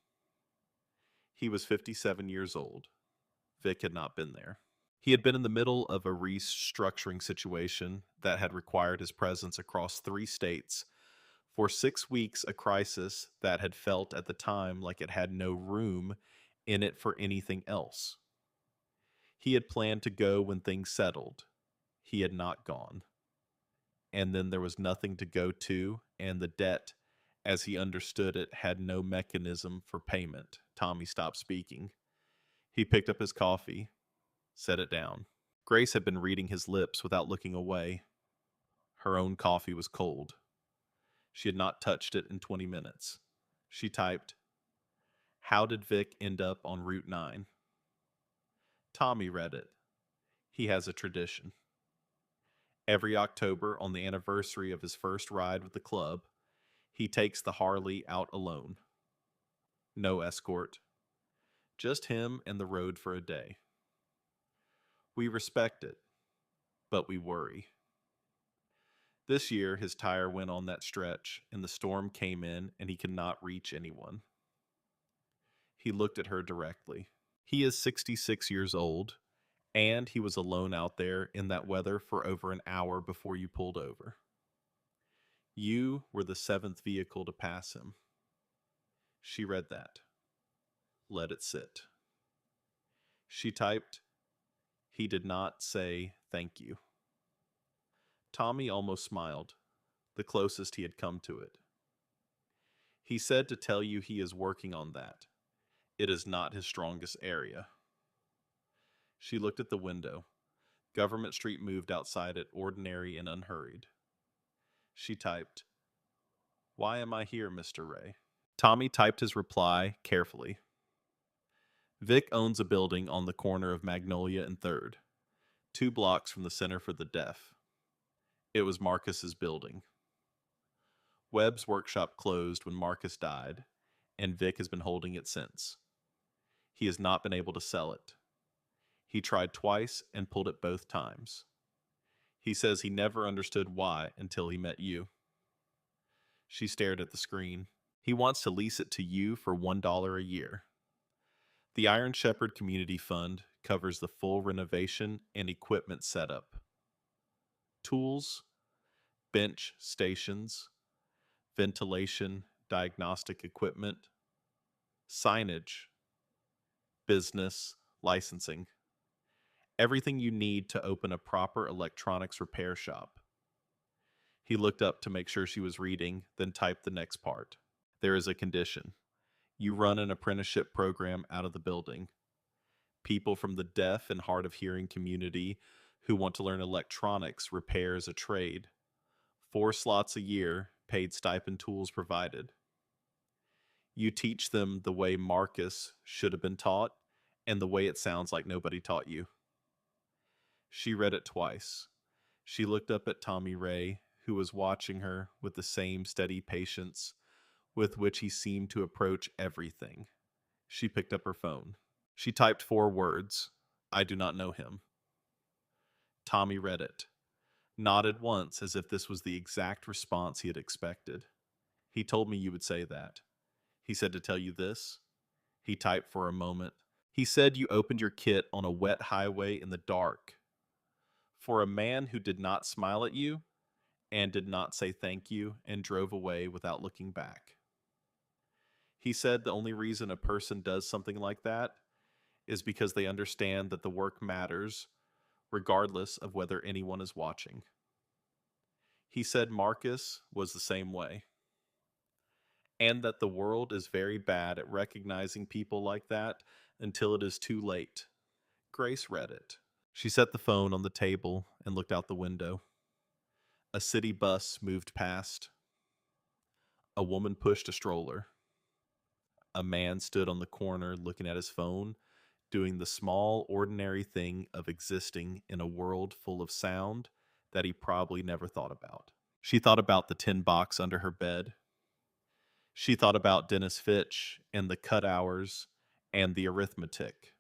He was 57 years old. Vic had not been there. He had been in the middle of a restructuring situation that had required his presence across 3 states for 6 weeks, a crisis that had felt at the time like it had no room in it for anything else. He had planned to go when things settled. He had not gone. And then there was nothing to go to, and the debt, as he understood it, had no mechanism for payment. Tommy stopped speaking. He picked up his coffee, set it down. Grace had been reading his lips without looking away. Her own coffee was cold. She had not touched it in 20 minutes. She typed, "How did Vic end up on Route 9? Tommy read it. He has a tradition. Every October, on the anniversary of his first ride with the club, he takes the Harley out alone. No escort. Just him and the road for a day. We respect it, but we worry. This year, his tire went on that stretch, and the storm came in, and he could not reach anyone." He looked at her directly. He is 66 years old, and he was alone out there in that weather for over an hour before you pulled over. You were the 7th vehicle to pass him. She read that. Let it sit. She typed, "He did not say thank you." Tommy almost smiled, the closest he had come to it. He said to tell you he is working on that. It is not his strongest area. She looked at the window. Government Street moved outside it, ordinary and unhurried. She typed, "Why am I here, Mr. Ray?" Tommy typed his reply carefully. Vic owns a building on the corner of Magnolia and 3rd, 2 blocks from the Center for the Deaf. It was Marcus's building. Webb's workshop closed when Marcus died, and Vic has been holding it since. He has not been able to sell it. He tried twice and pulled it both times. He says he never understood why until he met you. She stared at the screen. He wants to lease it to you for $1 a year. The Iron Shepherd Community Fund covers the full renovation and equipment setup. Tools, bench stations, ventilation, diagnostic equipment, signage, business, licensing. Everything you need to open a proper electronics repair shop. He looked up to make sure she was reading, then typed the next part. There is a condition. You run an apprenticeship program out of the building. People from the deaf and hard of hearing community who want to learn electronics repair as a trade. 4 slots a year, paid stipend, tools provided. You teach them the way Marcus should have been taught and the way it sounds like nobody taught you. She read it twice. She looked up at Tommy Ray, who was watching her with the same steady patience with which he seemed to approach everything. She picked up her phone. She typed 4 words. "I do not know him." Tommy read it, nodded once as if this was the exact response he had expected. "He told me you would say that. He said to tell you this." He typed for a moment. "He said you opened your kit on a wet highway in the dark. For a man who did not smile at you and did not say thank you and drove away without looking back. He said the only reason a person does something like that is because they understand that the work matters, regardless of whether anyone is watching. He said Marcus was the same way, and that the world is very bad at recognizing people like that until it is too late." Grace read it. She set the phone on the table and looked out the window. A city bus moved past. A woman pushed a stroller. A man stood on the corner looking at his phone, doing the small, ordinary thing of existing in a world full of sound that he probably never thought about. She thought about the tin box under her bed. She thought about Dennis Fitch and the cut hours and the arithmetic.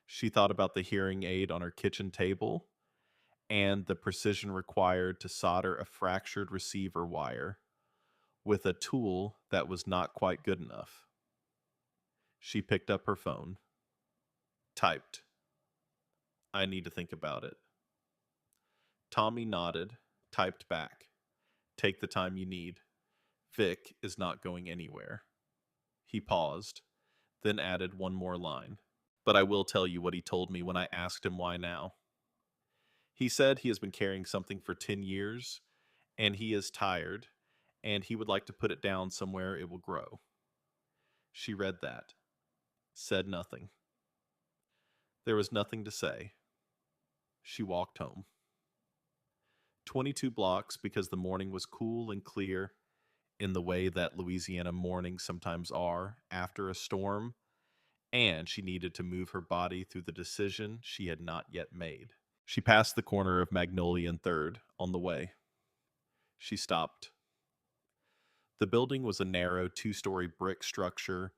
She thought about the hearing aid on her kitchen table and the precision required to solder a fractured receiver wire with a tool that was not quite good enough. She picked up her phone. Typed, "I need to think about it." Tommy nodded, typed back, "Take the time you need. Vic is not going anywhere." He paused, then added one more line. "But I will tell you what he told me when I asked him why now. He said he has been carrying something for 10 years, and he is tired, and he would like to put it down somewhere it will grow." She read that, said nothing. There was nothing to say. She walked home. 22 blocks because the morning was cool and clear in the way that Louisiana mornings sometimes are after a storm, and she needed to move her body through the decision she had not yet made. She passed the corner of Magnolia and 3rd on the way. She stopped. The building was a narrow 2-story brick structure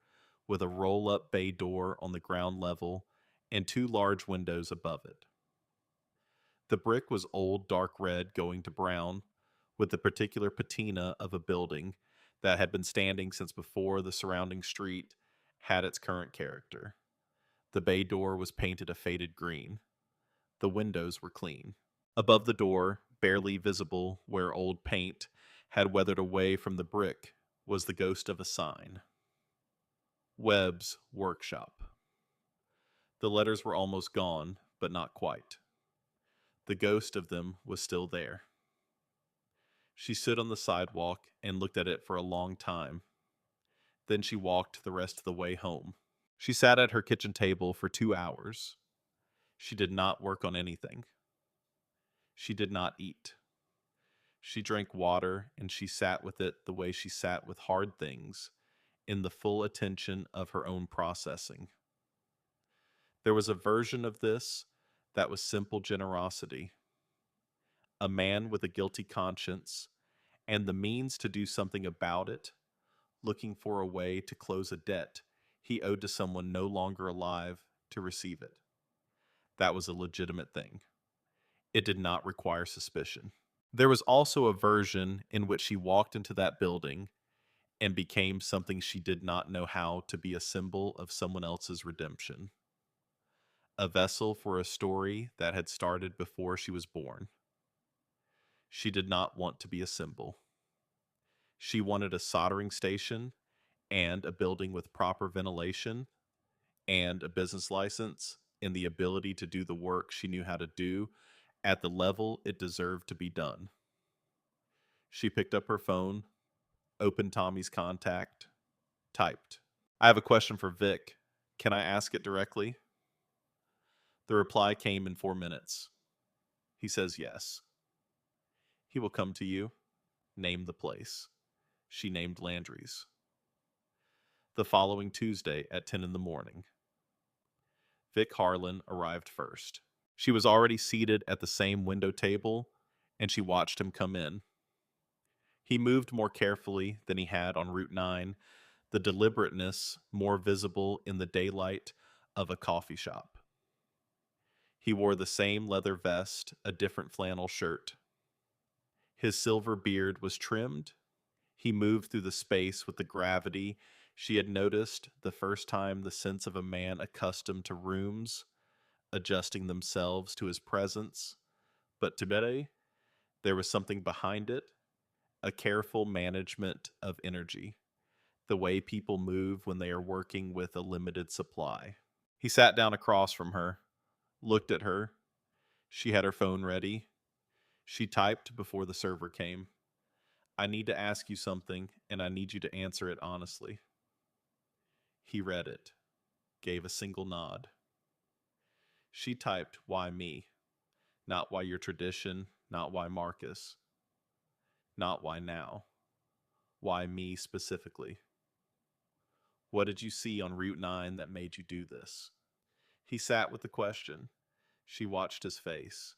with a roll-up bay door on the ground level and 2 large windows above it. The brick was old dark red going to brown, with the particular patina of a building that had been standing since before the surrounding street had its current character. The bay door was painted a faded green. The windows were clean. Above the door, barely visible where old paint had weathered away from the brick, was the ghost of a sign. Webb's Workshop. The letters were almost gone, but not quite. The ghost of them was still there. She stood on the sidewalk and looked at it for a long time. Then she walked the rest of the way home. She sat at her kitchen table for 2 hours. She did not work on anything. She did not eat. She drank water and she sat with it the way she sat with hard things, in the full attention of her own processing. There was a version of this that was simple generosity. A man with a guilty conscience and the means to do something about it, looking for a way to close a debt he owed to someone no longer alive to receive it. That was a legitimate thing. It did not require suspicion. There was also a version in which she walked into that building and became something she did not know how to be, a symbol of someone else's redemption, a vessel for a story that had started before she was born. She did not want to be a symbol. She wanted a soldering station and a building with proper ventilation and a business license and the ability to do the work she knew how to do at the level it deserved to be done. She picked up her phone, opened Tommy's contact, typed, "I have a question for Vic. Can I ask it directly?" The reply came in 4 minutes. He says yes. He will come to you. Name the place. She named Landry's. The following Tuesday at 10 in the morning, Vic Harlan arrived first. She was already seated at the same window table, and she watched him come in. He moved more carefully than he had on Route 9, the deliberateness more visible in the daylight of a coffee shop. He wore the same leather vest, a different flannel shirt. His silver beard was trimmed. He moved through the space with the gravity she had noticed the first time, the sense of a man accustomed to rooms, adjusting themselves to his presence. But today, there was something behind it, a careful management of energy, the way people move when they are working with a limited supply. He sat down across from her, looked at her. She had her phone ready. She typed before the server came. "I need to ask you something, and I need you to answer it honestly." He read it, gave a single nod. She typed, "Why me? Not why your tradition, not why Marcus, not why now. Why me specifically? What did you see on Route 9 that made you do this?" He sat with the question. She watched his face.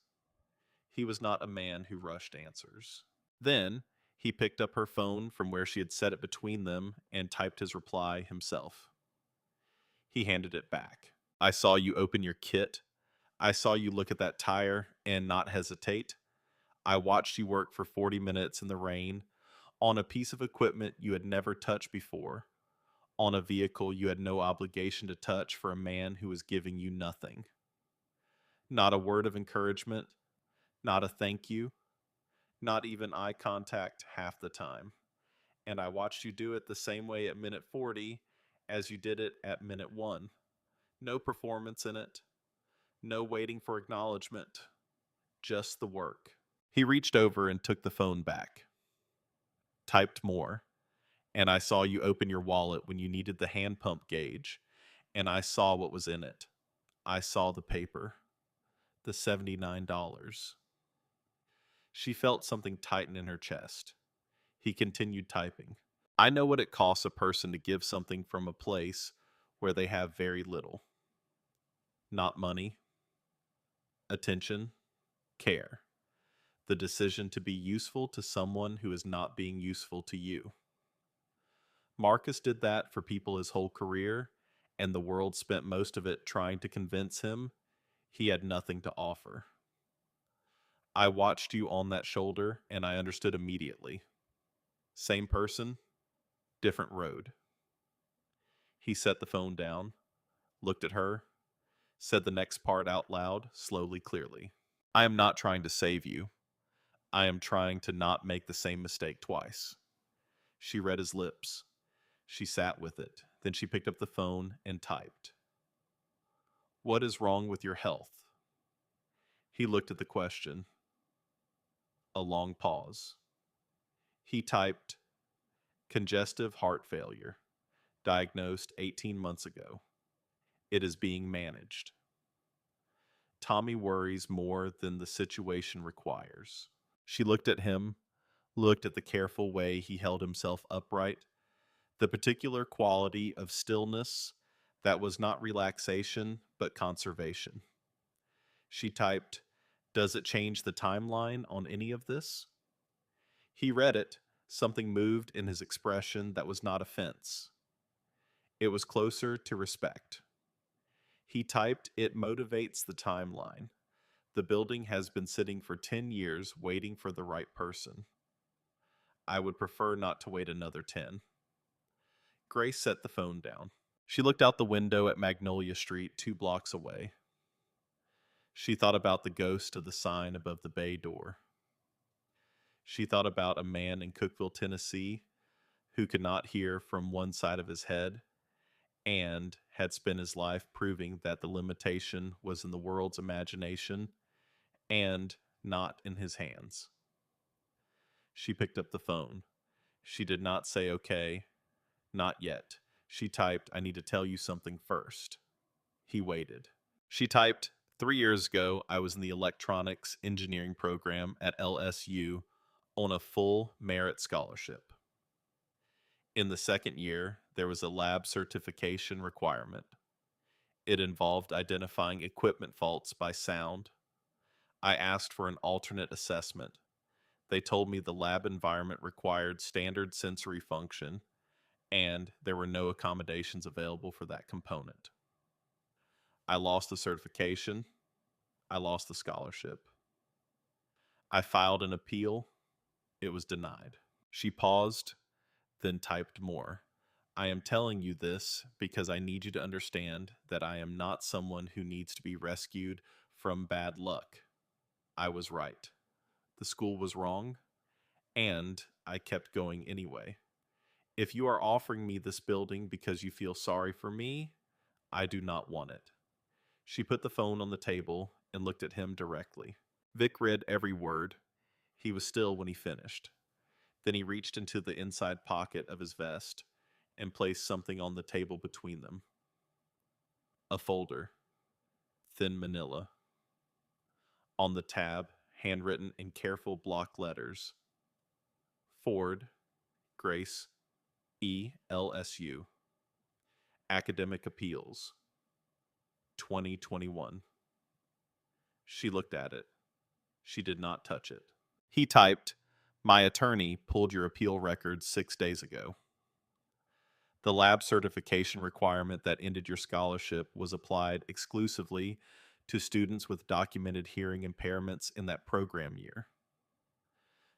He was not a man who rushed answers. Then he picked up her phone from where she had set it between them and typed his reply himself. He handed it back. "I saw you open your kit. I saw you look at that tire and not hesitate. I watched you work for 40 minutes in the rain on a piece of equipment you had never touched before, on a vehicle you had no obligation to touch for a man who was giving you nothing. Not a word of encouragement, not a thank you, not even eye contact half the time. And I watched you do it the same way at minute 40 as you did it at minute 1. No performance in it, no waiting for acknowledgement, just the work." He reached over and took the phone back. Typed more. "And I saw you open your wallet when you needed the hand pump gauge, and I saw what was in it. I saw the paper. The $79. She felt something tighten in her chest. He continued typing. "I know what it costs a person to give something from a place where they have very little. Not money, attention, care. The decision to be useful to someone who is not being useful to you. Marcus did that for people his whole career, and the world spent most of it trying to convince him he had nothing to offer. I watched you on that shoulder, and I understood immediately. Same person, different road." He set the phone down, looked at her, said the next part out loud, slowly, clearly. "I am not trying to save you. I am trying to not make the same mistake twice." She read his lips. She sat with it. Then she picked up the phone and typed. "What is wrong with your health?" He looked at the question. A long pause. He typed, congestive heart failure, diagnosed 18 months ago. It is being managed. Tommy worries more than the situation requires. She looked at him, looked at the careful way he held himself upright, the particular quality of stillness that was not relaxation but conservation. She typed, does it change the timeline on any of this? He read it. Something moved in his expression that was not offense. It was closer to respect. He typed, it motivates the timeline. The building has been sitting for 10 years waiting for the right person. I would prefer not to wait another 10. Grace set the phone down. She looked out the window at Magnolia Street 2 blocks away. She thought about the ghost of the sign above the bay door. She thought about a man in Cookeville, Tennessee, who could not hear from one side of his head and had spent his life proving that the limitation was in the world's imagination and not in his hands. She picked up the phone. She did not say okay, not yet. She typed, I need to tell you something first. He waited. She typed, 3 years ago, I was in the electronics engineering program at LSU on a full merit scholarship. In the second year, there was a lab certification requirement. It involved identifying equipment faults by sound. I asked for an alternate assessment. They told me the lab environment required standard sensory function, and there were no accommodations available for that component. I lost the certification. I lost the scholarship. I filed an appeal. It was denied. She paused, then typed more. I am telling you this because I need you to understand that I am not someone who needs to be rescued from bad luck. I was right. The school was wrong, and I kept going anyway. If you are offering me this building because you feel sorry for me, I do not want it. She put the phone on the table and looked at him directly. Vic read every word. He was still when he finished. Then he reached into the inside pocket of his vest and placed something on the table between them. A folder, thin manila. On the tab, handwritten in careful block letters, Ford, Grace, ELSU, Academic Appeals, 2021. She looked at it. She did not touch it. He typed, my attorney pulled your appeal records 6 days ago. The lab certification requirement that ended your scholarship was applied exclusively to students with documented hearing impairments in that program year.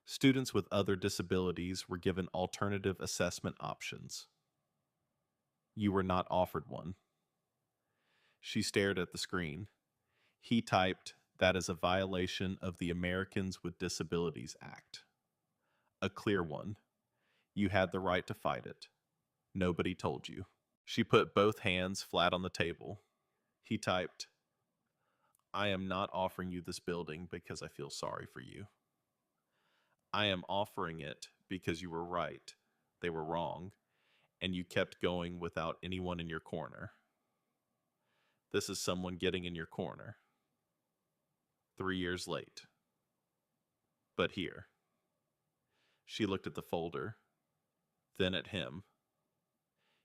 Students with other disabilities were given alternative assessment options. You were not offered one. She stared at the screen. He typed, that is a violation of the Americans with Disabilities Act. A clear one. You had the right to fight it. Nobody told you. She put both hands flat on the table. He typed, I am not offering you this building because I feel sorry for you. I am offering it because you were right. They were wrong, and you kept going without anyone in your corner. This is someone getting in your corner. 3 years late. But here. She looked at the folder, then at him.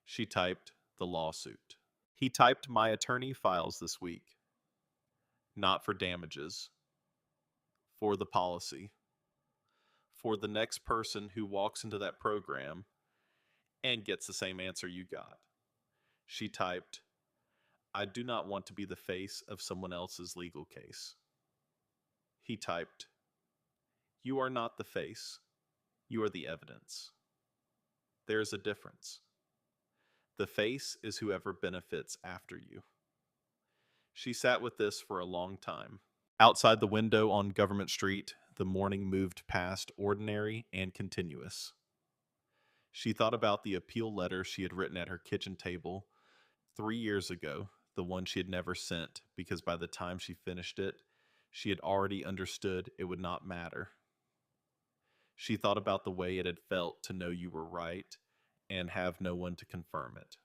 She typed the lawsuit. He typed, my attorney files this week. Not for damages. For the policy. For the next person who walks into that program and gets the same answer you got. She typed, I do not want to be the face of someone else's legal case. He typed, you are not the face. You are the evidence. There is a difference. The face is whoever benefits after you. She sat with this for a long time. Outside the window on Government Street, the morning moved past ordinary and continuous. She thought about the appeal letter she had written at her kitchen table 3 years ago, the one she had never sent because by the time she finished it, she had already understood it would not matter. She thought about the way it had felt to know you were right and have no one to confirm it.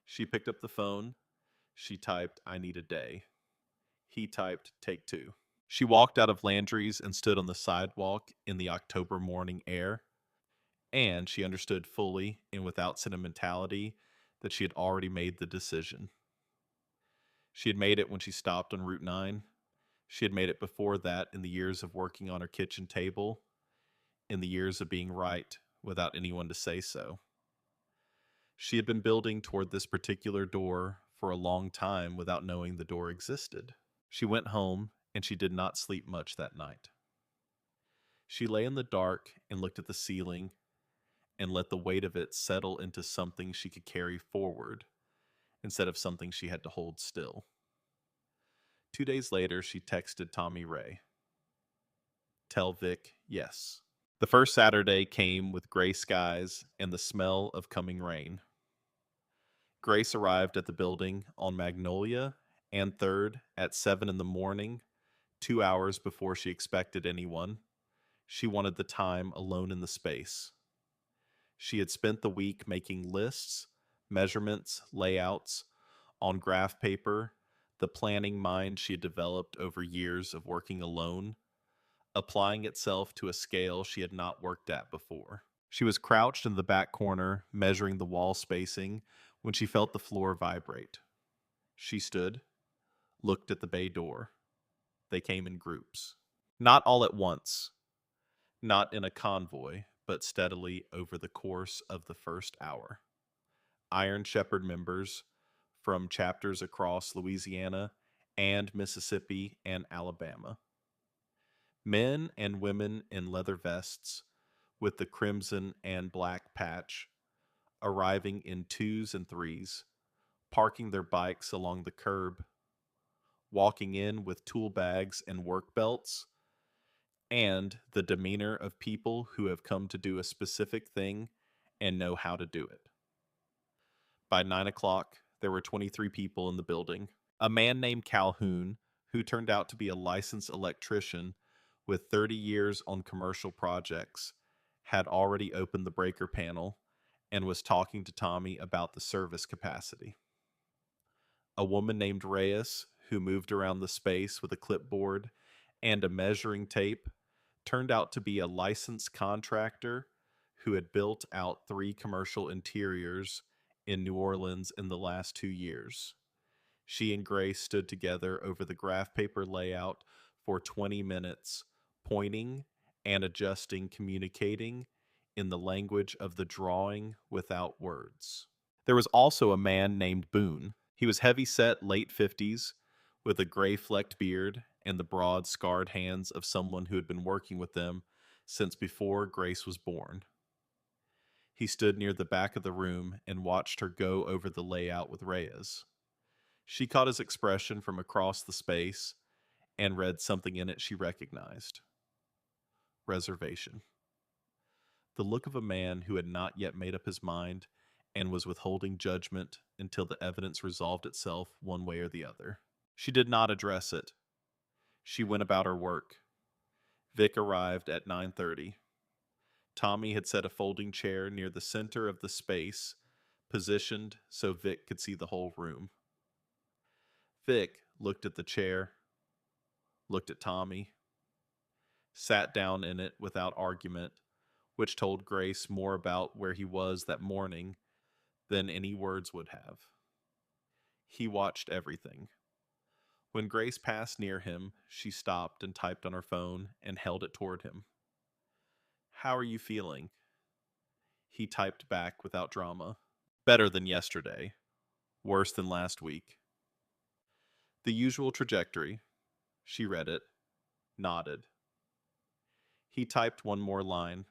She picked up the phone. She typed, "I need a day." He typed, "Take two." She walked out of Landry's and stood on the sidewalk in the October morning air, and she understood fully and without sentimentality that she had already made the decision. She had made it when she stopped on Route 9. She had made it before that in the years of working on her kitchen table, in the years of being right without anyone to say so. She had been building toward this particular door for a long time without knowing the door existed. She went home, and she did not sleep much that night. She lay in the dark and looked at the ceiling and let the weight of it settle into something she could carry forward instead of something she had to hold still. 2 days later, she texted Tommy Ray, "Tell Vic yes." The first Saturday came with gray skies and the smell of coming rain. Grace arrived at the building on Magnolia and 3rd at 7 in the morning, 2 hours before she expected anyone. She wanted the time alone in the space. She had spent the week making lists, measurements, layouts on graph paper, the planning mind she had developed over years of working alone, applying itself to a scale she had not worked at before. She was crouched in the back corner, measuring the wall spacing, when she felt the floor vibrate. She stood, looked at the bay door. They came in groups. Not all at once, not in a convoy, but steadily over the course of the first hour. Iron Shepherd members from chapters across Louisiana and Mississippi and Alabama. Men and women in leather vests with the crimson and black patch, arriving in twos and threes, parking their bikes along the curb, walking in with tool bags and work belts, and the demeanor of people who have come to do a specific thing and know how to do it. By 9 o'clock, there were 23 people in the building. A man named Calhoun, who turned out to be a licensed electrician with 30 years on commercial projects, had already opened the breaker panel and was talking to Tommy about the service capacity. A woman named Reyes, who moved around the space with a clipboard and a measuring tape, turned out to be a licensed contractor who had built out 3 commercial interiors in New Orleans in the last 2 years. She and Grace stood together over the graph paper layout for 20 minutes, pointing and adjusting, communicating in the language of the drawing without words. There was also a man named Boone. He was heavy-set, late 50s, with a gray-flecked beard and the broad, scarred hands of someone who had been working with them since before Grace was born. He stood near the back of the room and watched her go over the layout with Reyes. She caught his expression from across the space and read something in it she recognized. Reservation. The look of a man who had not yet made up his mind and was withholding judgment until the evidence resolved itself one way or the other. She did not address it. She went about her work. Vic arrived at 9:30. Tommy had set a folding chair near the center of the space, positioned so Vic could see the whole room. Vic looked at the chair, looked at Tommy, sat down in it without argument, which told Grace more about where he was that morning than any words would have. He watched everything. When Grace passed near him, she stopped and typed on her phone and held it toward him. "How are you feeling?" He typed back without drama. "Better than yesterday. Worse than last week." "The usual trajectory." She read it, nodded. He typed one more line.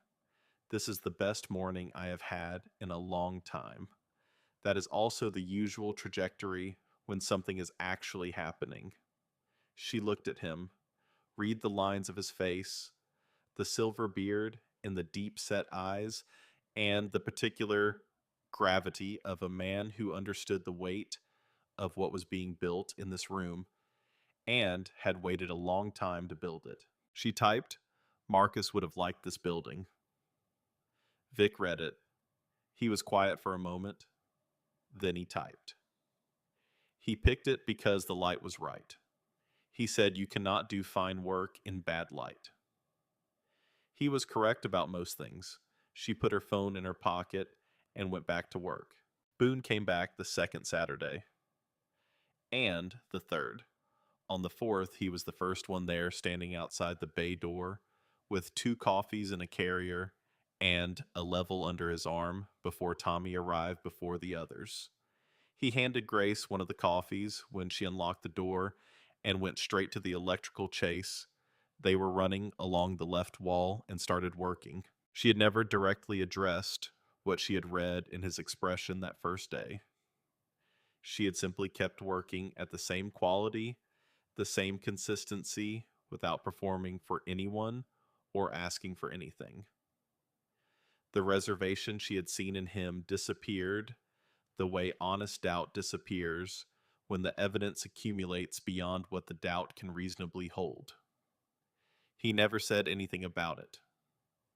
"This is the best morning I have had in a long time. That is also the usual trajectory when something is actually happening." She looked at him, read the lines of his face, the silver beard and the deep-set eyes, and the particular gravity of a man who understood the weight of what was being built in this room and had waited a long time to build it. She typed, Marcus would have liked this building. Vic read it. He was quiet for a moment. Then he typed. He picked it because the light was right. He said you cannot do fine work in bad light. He was correct about most things. She put her phone in her pocket and went back to work. Boone came back the second Saturday. And the third. On the fourth, he was the first one there, standing outside the bay door with 2 coffees in a carrier and a level under his arm before Tommy arrived before the others. He handed Grace one of the coffees when she unlocked the door and went straight to the electrical chase. They were running along the left wall and started working. She had never directly addressed what she had read in his expression that first day. She had simply kept working at the same quality, the same consistency, without performing for anyone or asking for anything. The reservation she had seen in him disappeared the way honest doubt disappears when the evidence accumulates beyond what the doubt can reasonably hold. He never said anything about it.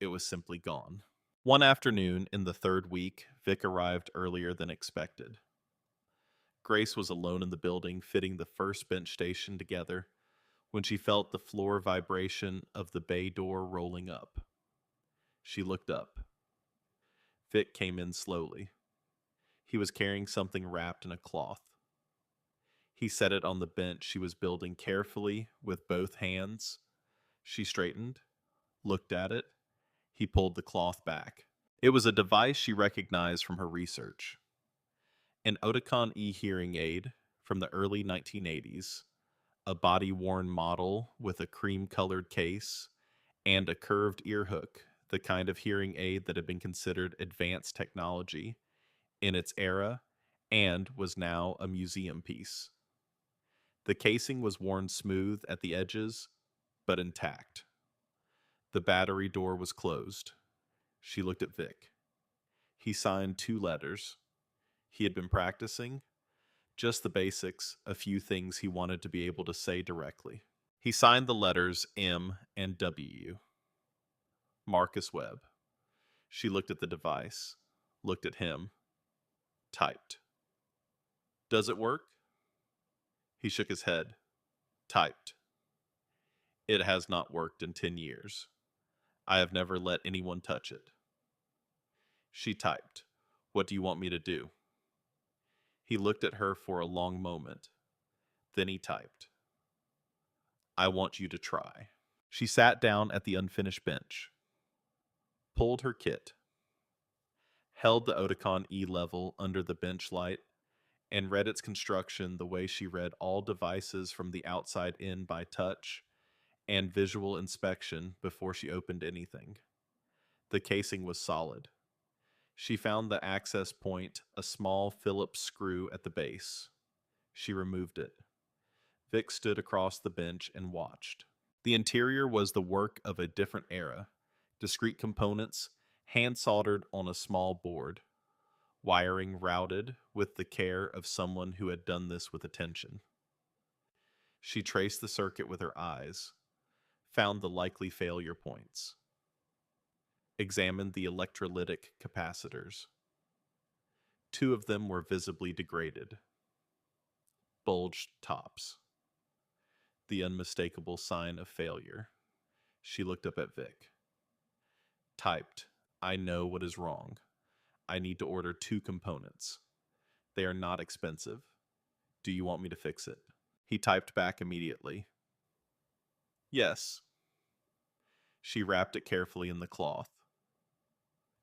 It was simply gone. One afternoon in the third week, Vic arrived earlier than expected. Grace was alone in the building, fitting the first bench station together, when she felt the floor vibration of the bay door rolling up. She looked up. Vic came in slowly. He was carrying something wrapped in a cloth. He set it on the bench she was building carefully with both hands. She straightened, looked at it. He pulled the cloth back. It was a device she recognized from her research. An Oticon E hearing aid from the early 1980s, a body-worn model with a cream-colored case, and a curved ear hook, the kind of hearing aid that had been considered advanced technology in its era and was now a museum piece. The casing was worn smooth at the edges, but intact. The battery door was closed. She looked at Vic. He signed 2 letters. He had been practicing, just the basics, a few things he wanted to be able to say directly. He signed the letters M and W. Marcus Webb. She looked at the device, looked at him, typed. Does it work? He shook his head, typed. It has not worked in 10 years. I have never let anyone touch it. She typed. What do you want me to do? He looked at her for a long moment. Then he typed. I want you to try. She sat down at the unfinished bench, pulled her kit, held the Oticon E level under the bench light, and read its construction the way she read all devices from the outside in by touch and visual inspection before she opened anything. The casing was solid. She found the access point, a small Phillips screw at the base. She removed it. Vic stood across the bench and watched. The interior was the work of a different era. Discrete components, hand-soldered on a small board. Wiring routed with the care of someone who had done this with attention. She traced the circuit with her eyes, found the likely failure points. Examined the electrolytic capacitors. 2 of them were visibly degraded. Bulged tops. The unmistakable sign of failure. She looked up at Vic. Typed, I know what is wrong. I need to order 2 components. They are not expensive. Do you want me to fix it? He typed back immediately. Yes. She wrapped it carefully in the cloth.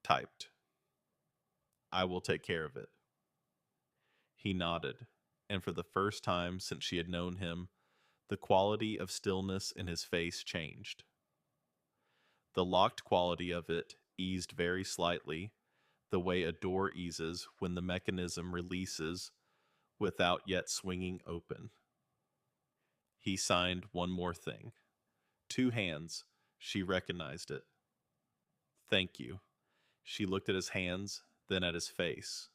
Typed. I will take care of it. He nodded, and for the first time since she had known him, the quality of stillness in his face changed. The locked quality of it eased very slightly, the way a door eases when the mechanism releases without yet swinging open. He signed one more thing. 2 hands. She recognized it. Thank you. She looked at his hands, then at his face.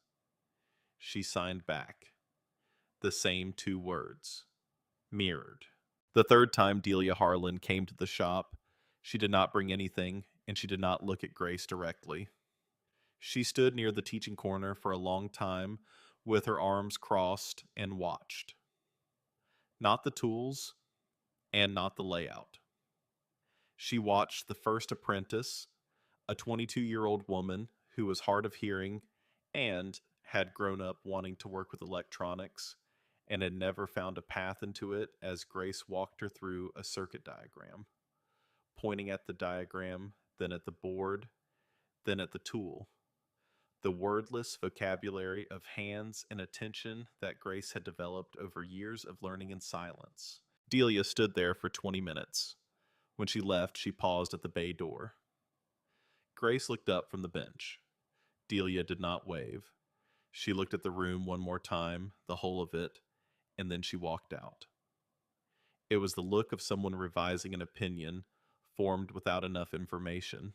She signed back. The same 2 words. Mirrored. The third time Delia Harlan came to the shop, She did not bring anything, and she did not look at Grace directly. She stood near the teaching corner for a long time with her arms crossed and watched. Not the tools and not the layout. She watched the first apprentice, a 22-year-old woman who was hard of hearing and had grown up wanting to work with electronics and had never found a path into it as Grace walked her through a circuit diagram, pointing at the diagram, then at the board, then at the tool. The wordless vocabulary of hands and attention that Grace had developed over years of learning in silence. Delia stood there for 20 minutes. When she left, she paused at the bay door. Grace looked up from the bench. Delia did not wave. She looked at the room one more time, the whole of it, and then she walked out. It was the look of someone revising an opinion formed without enough information.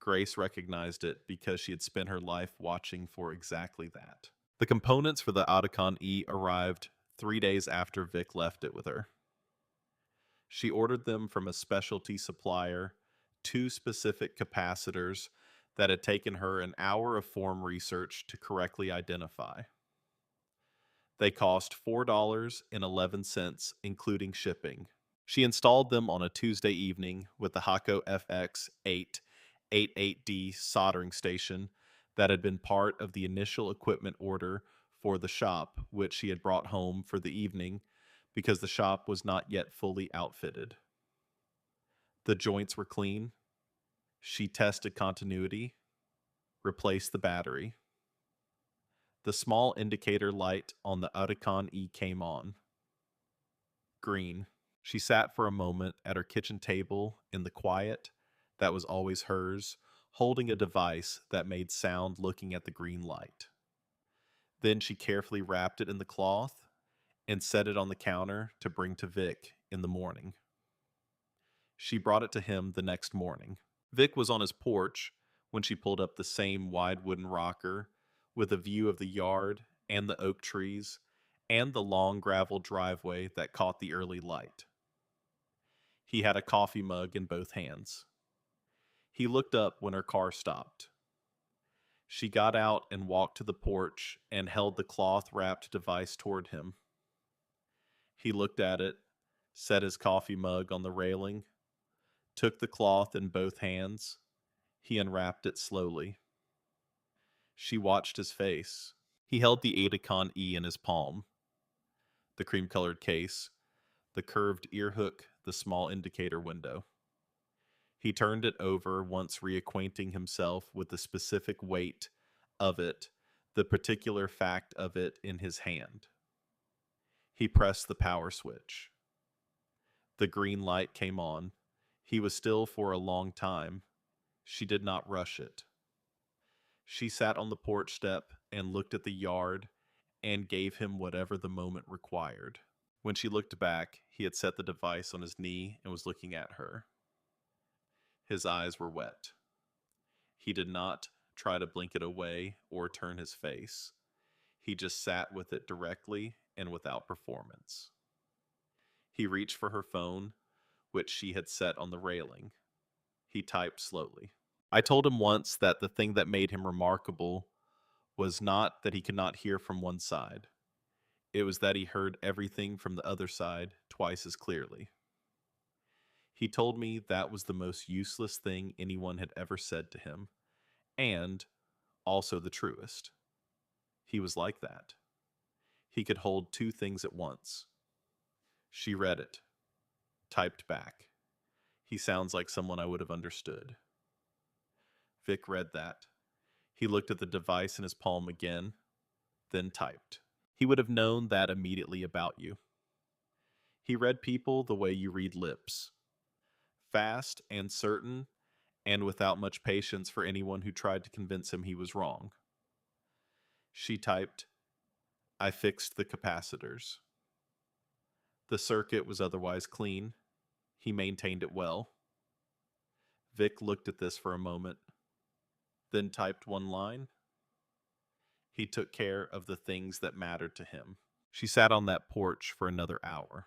Grace recognized it because she had spent her life watching for exactly that. The components for the Otacon E arrived 3 days after Vic left it with her. She ordered them from a specialty supplier, 2 specific capacitors that had taken her an hour of form research to correctly identify. They cost $4.11, including shipping. She installed them on a Tuesday evening with the Hako FX888D soldering station that had been part of the initial equipment order for the shop, which she had brought home for the evening because the shop was not yet fully outfitted. The joints were clean. She tested continuity, replaced the battery. The small indicator light on the Otacon E came on. Green. She sat for a moment at her kitchen table in the quiet that was always hers, holding a device that made sound looking at the green light. Then she carefully wrapped it in the cloth and set it on the counter to bring to Vic in the morning. She brought it to him the next morning. Vic was on his porch when she pulled up the same wide wooden rocker with a view of the yard and the oak trees and the long gravel driveway that caught the early light. He had a coffee mug in both hands. He looked up when her car stopped. She got out and walked to the porch and held the cloth-wrapped device toward him. He looked at it, set his coffee mug on the railing, took the cloth in both hands. He unwrapped it slowly. She watched his face. He held the Adacon E in his palm. The cream-colored case, the curved ear hook, the small indicator window. He turned it over, once reacquainting himself with the specific weight of it, the particular fact of it in his hand. He pressed the power switch. The green light came on. He was still for a long time. She did not rush it. She sat on the porch step and looked at the yard and gave him whatever the moment required. When she looked back, he had set the device on his knee and was looking at her. His eyes were wet. He did not try to blink it away or turn his face. He just sat with it directly and without performance. He reached for her phone, which she had set on the railing. He typed slowly. I told him once that the thing that made him remarkable was not that he could not hear from one side. It was that he heard everything from the other side twice as clearly. He told me that was the most useless thing anyone had ever said to him, and also the truest. He was like that. He could hold 2 things at once. She read it, typed back. He sounds like someone I would have understood. Vic read that. He looked at the device in his palm again, then typed. He would have known that immediately about you. He read people the way you read lips. Fast and certain, and without much patience for anyone who tried to convince him he was wrong. She typed, I fixed the capacitors. The circuit was otherwise clean. He maintained it well. Vic looked at this for a moment, then typed one line. He took care of the things that mattered to him. She sat on that porch for another hour.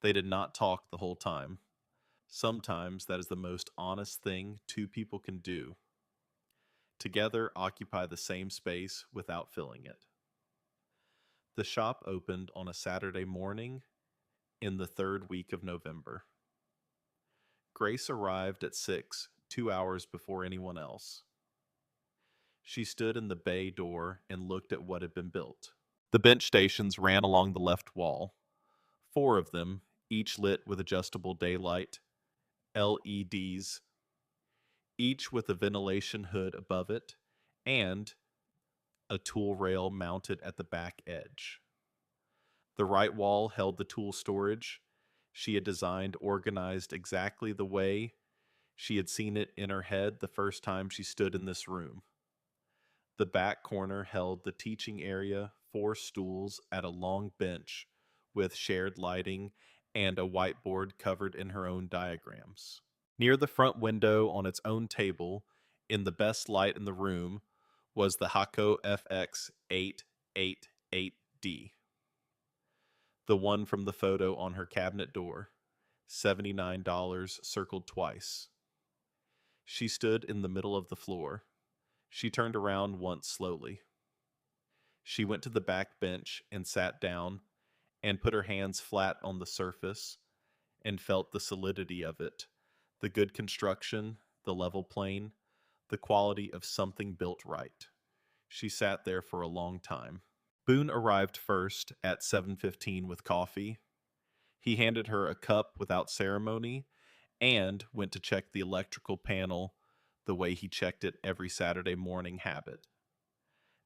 They did not talk the whole time. Sometimes that is the most honest thing two people can do. Together, occupy the same space without filling it. The shop opened on a Saturday morning in the third week of November. Grace arrived at 6, 2 hours before anyone else. She stood in the bay door and looked at what had been built. The bench stations ran along the left wall, 4 of them, each lit with adjustable daylight, LEDs, each with a ventilation hood above it, and a tool rail mounted at the back edge. The right wall held the tool storage she had designed organized exactly the way she had seen it in her head the first time she stood in this room. The back corner held the teaching area, 4 stools at a long bench with shared lighting and a whiteboard covered in her own diagrams. Near the front window on its own table, in the best light in the room, was the Hako FX 888D, the one from the photo on her cabinet door, $79 circled twice. She stood in the middle of the floor. She turned around once slowly. She went to the back bench and sat down and put her hands flat on the surface and felt the solidity of it, the good construction, the level plane, the quality of something built right. She sat there for a long time. Boone arrived first at 7:15 with coffee. He handed her a cup without ceremony and went to check the electrical panel the way he checked it every Saturday morning habit.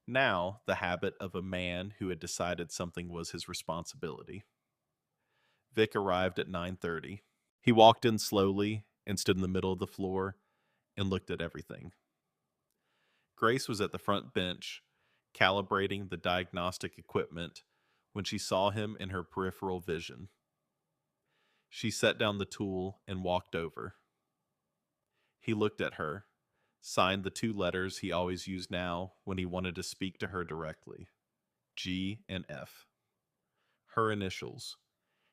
Now, the habit of a man who had decided something was his responsibility. Vic arrived at 9:30. He walked in slowly and stood in the middle of the floor and looked at everything. Grace was at the front bench, calibrating the diagnostic equipment when she saw him in her peripheral vision. She set down the tool and walked over. He looked at her, signed the 2 letters he always used now when he wanted to speak to her directly, G and F. Her initials,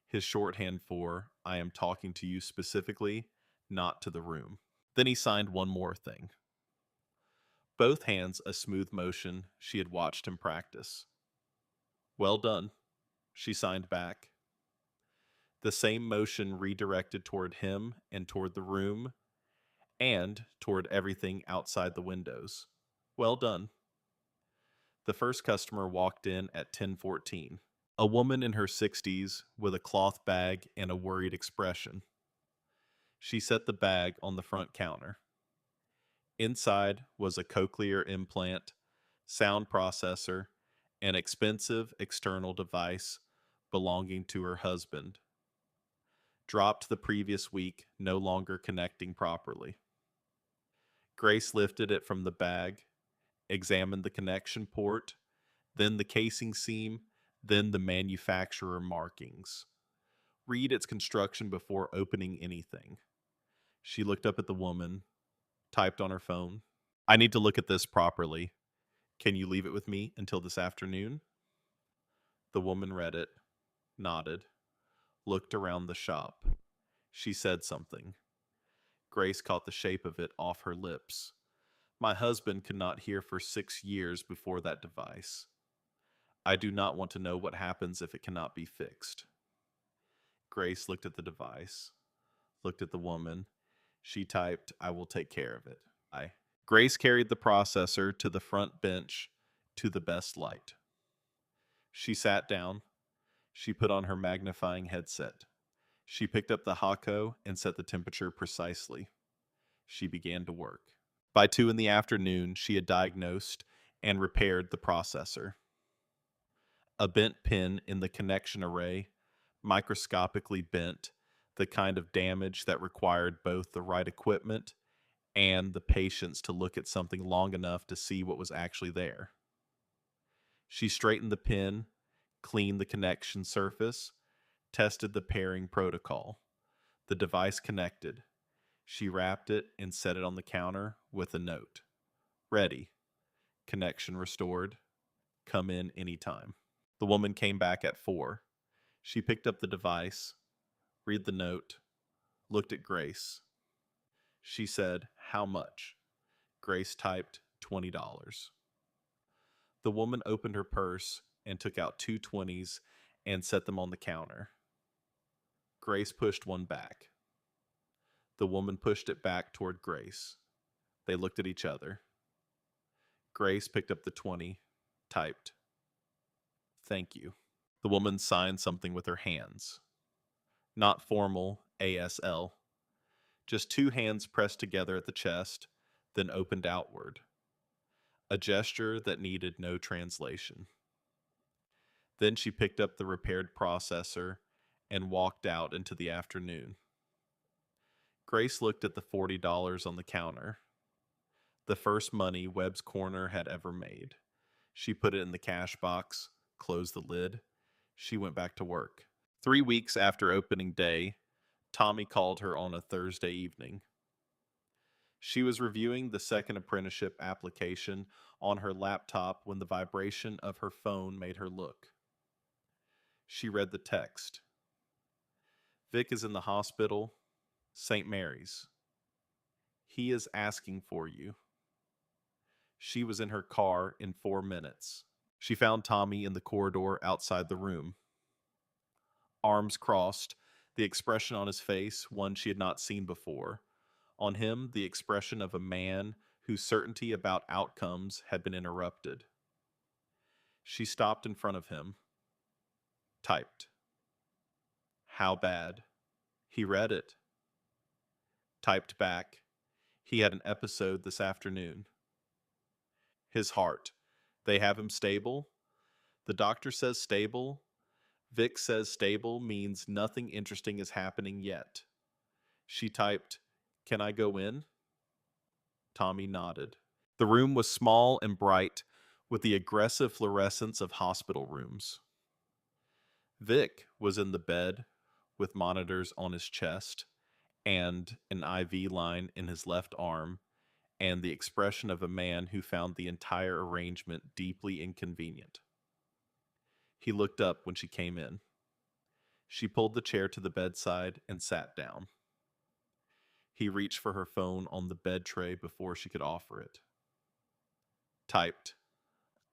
his shorthand for, I am talking to you specifically, not to the room. Then he signed one more thing. Both hands a smooth motion she had watched him practice. Well done, she signed back. The same motion redirected toward him and toward the room and toward everything outside the windows. Well done. The first customer walked in at 10:14. A woman in her 60s with a cloth bag and a worried expression. She set the bag on the front counter. Inside was a cochlear implant, sound processor, an expensive external device belonging to her husband. Dropped the previous week, no longer connecting properly. Grace lifted it from the bag, examined the connection port, then the casing seam, then the manufacturer markings. Read its construction before opening anything. She looked up at the woman, typed on her phone. I need to look at this properly. Can you leave it with me until this afternoon? The woman read it, nodded, looked around the shop. She said something. Grace caught the shape of it off her lips. My husband could not hear for 6 years before that device. I do not want to know what happens if it cannot be fixed. Grace looked at the device, looked at the woman. She typed, I will take care of it. Grace carried the processor to the front bench to the best light. She sat down. She put on her magnifying headset. She picked up the Hako and set the temperature precisely. She began to work. By 2 in the afternoon, she had diagnosed and repaired the processor. A bent pin in the connection array, microscopically bent, the kind of damage that required both the right equipment and the patience to look at something long enough to see what was actually there. She straightened the pin, cleaned the connection surface, tested the pairing protocol. The device connected. She wrapped it and set it on the counter with a note. Ready. Connection restored. Come in anytime. The woman came back at 4. She picked up the device, read the note, looked at Grace. She said, "How much?" Grace typed, $20. The woman opened her purse and took out two 20s and set them on the counter. Grace pushed one back. The woman pushed it back toward Grace. They looked at each other. Grace picked up the 20, typed, "Thank you." The woman signed something with her hands. Not formal ASL, just two hands pressed together at the chest, then opened outward. A gesture that needed no translation. Then she picked up the repaired processor and walked out into the afternoon. Grace looked at the $40 on the counter. The first money Webb's Corner had ever made. She put it in the cash box, closed the lid. She went back to work. 3 weeks after opening day, Tommy called her on a Thursday evening. She was reviewing the second apprenticeship application on her laptop when the vibration of her phone made her look. She read the text. "Vic is in the hospital, St. Mary's. He is asking for you." She was in her car in 4 minutes. She found Tommy in the corridor outside the room. Arms crossed, the expression on his face one she had not seen before. On him, the expression of a man whose certainty about outcomes had been interrupted. She stopped in front of him. Typed. "How bad?" He read it. Typed back. "He had an episode this afternoon." His heart. "They have him stable?" The doctor says stable. Vic says stable means nothing interesting is happening yet. She typed, "Can I go in?" Tommy nodded. The room was small and bright, with the aggressive fluorescence of hospital rooms. Vic was in the bed, with monitors on his chest, and an IV line in his left arm, and the expression of a man who found the entire arrangement deeply inconvenient. He looked up when she came in. She pulled the chair to the bedside and sat down. He reached for her phone on the bed tray before she could offer it. Typed,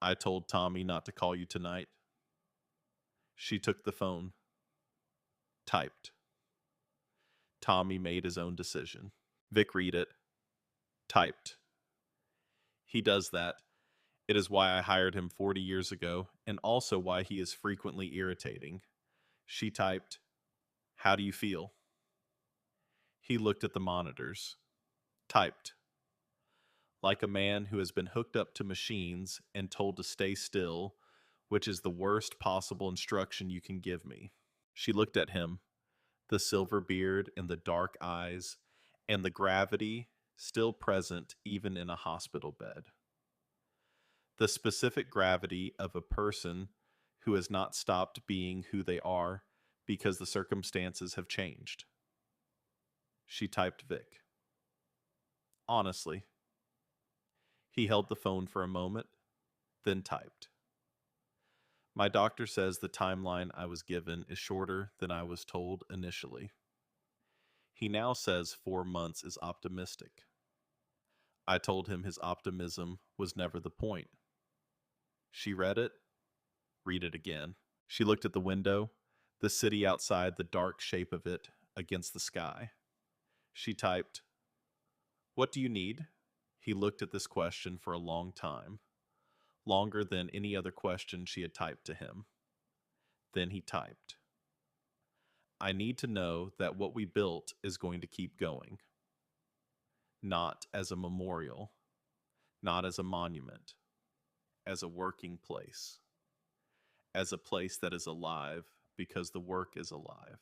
"I told Tommy not to call you tonight." She took the phone. Typed, "Tommy made his own decision." Vic read it. Typed, "He does that. It is why I hired him 40 years ago, and also why he is frequently irritating." She typed, "How do you feel?" He looked at the monitors. Typed, "Like a man who has been hooked up to machines and told to stay still, which is the worst possible instruction you can give me." She looked at him, the silver beard and the dark eyes, and the gravity still present even in a hospital bed. The specific gravity of a person who has not stopped being who they are because the circumstances have changed. She typed Vic. "Honestly." He held the phone for a moment, then typed. "My doctor says the timeline I was given is shorter than I was told initially. He now says 4 months is optimistic. I told him his optimism was never the point." She read it. Read it again. She looked at the window, the city outside, the dark shape of it against the sky. She typed, "What do you need?" He looked at this question for a long time, longer than any other question she had typed to him. Then he typed, "I need to know that what we built is going to keep going. Not as a memorial, not as a monument, as a working place, as a place that is alive because the work is alive.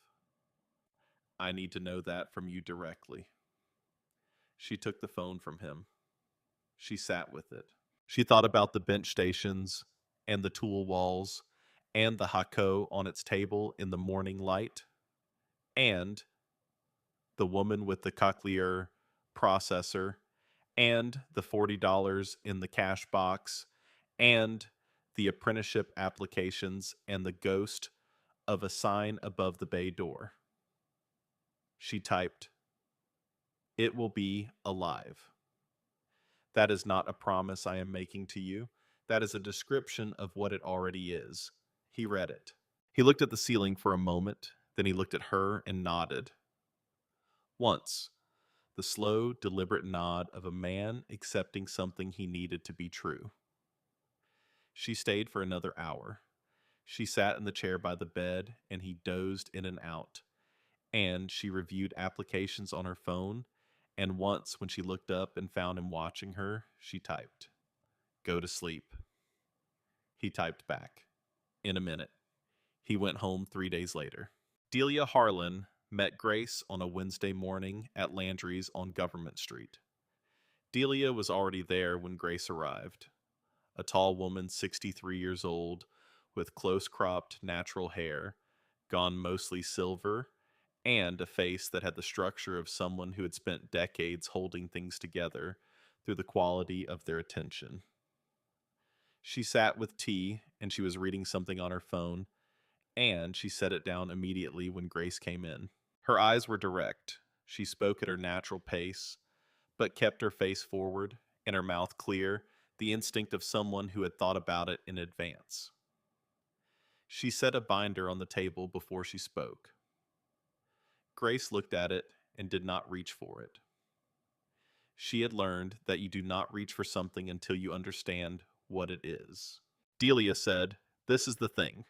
I need to know that from you directly." She took the phone from him. She sat with it. She thought about the bench stations and the tool walls and the hako on its table in the morning light and the woman with the cochlear processor and the $40 in the cash box and the apprenticeship applications and the ghost of a sign above the bay door. She typed, "It will be alive. That is not a promise I am making to you. That is a description of what it already is." He read it. He looked at the ceiling for a moment, then he looked at her and nodded. Once, the slow, deliberate nod of a man accepting something he needed to be true. She stayed for another hour. She sat in the chair by the bed, and he dozed in and out. And she reviewed applications on her phone, and once, when she looked up and found him watching her, she typed, "Go to sleep." He typed back, "In a minute." He went home 3 days later. Delia Harlan met Grace on a Wednesday morning at Landry's on Government Street. Delia was already there when Grace arrived. A tall woman, 63 years old, with close-cropped natural hair, gone mostly silver, and a face that had the structure of someone who had spent decades holding things together through the quality of their attention. She sat with tea, and she was reading something on her phone, and she set it down immediately when Grace came in. Her eyes were direct. She spoke at her natural pace, but kept her face forward and her mouth clear, the instinct of someone who had thought about it in advance. She set a binder on the table before she spoke. Grace looked at it and did not reach for it. She had learned that you do not reach for something until you understand what it is. Delia said, "This is the thing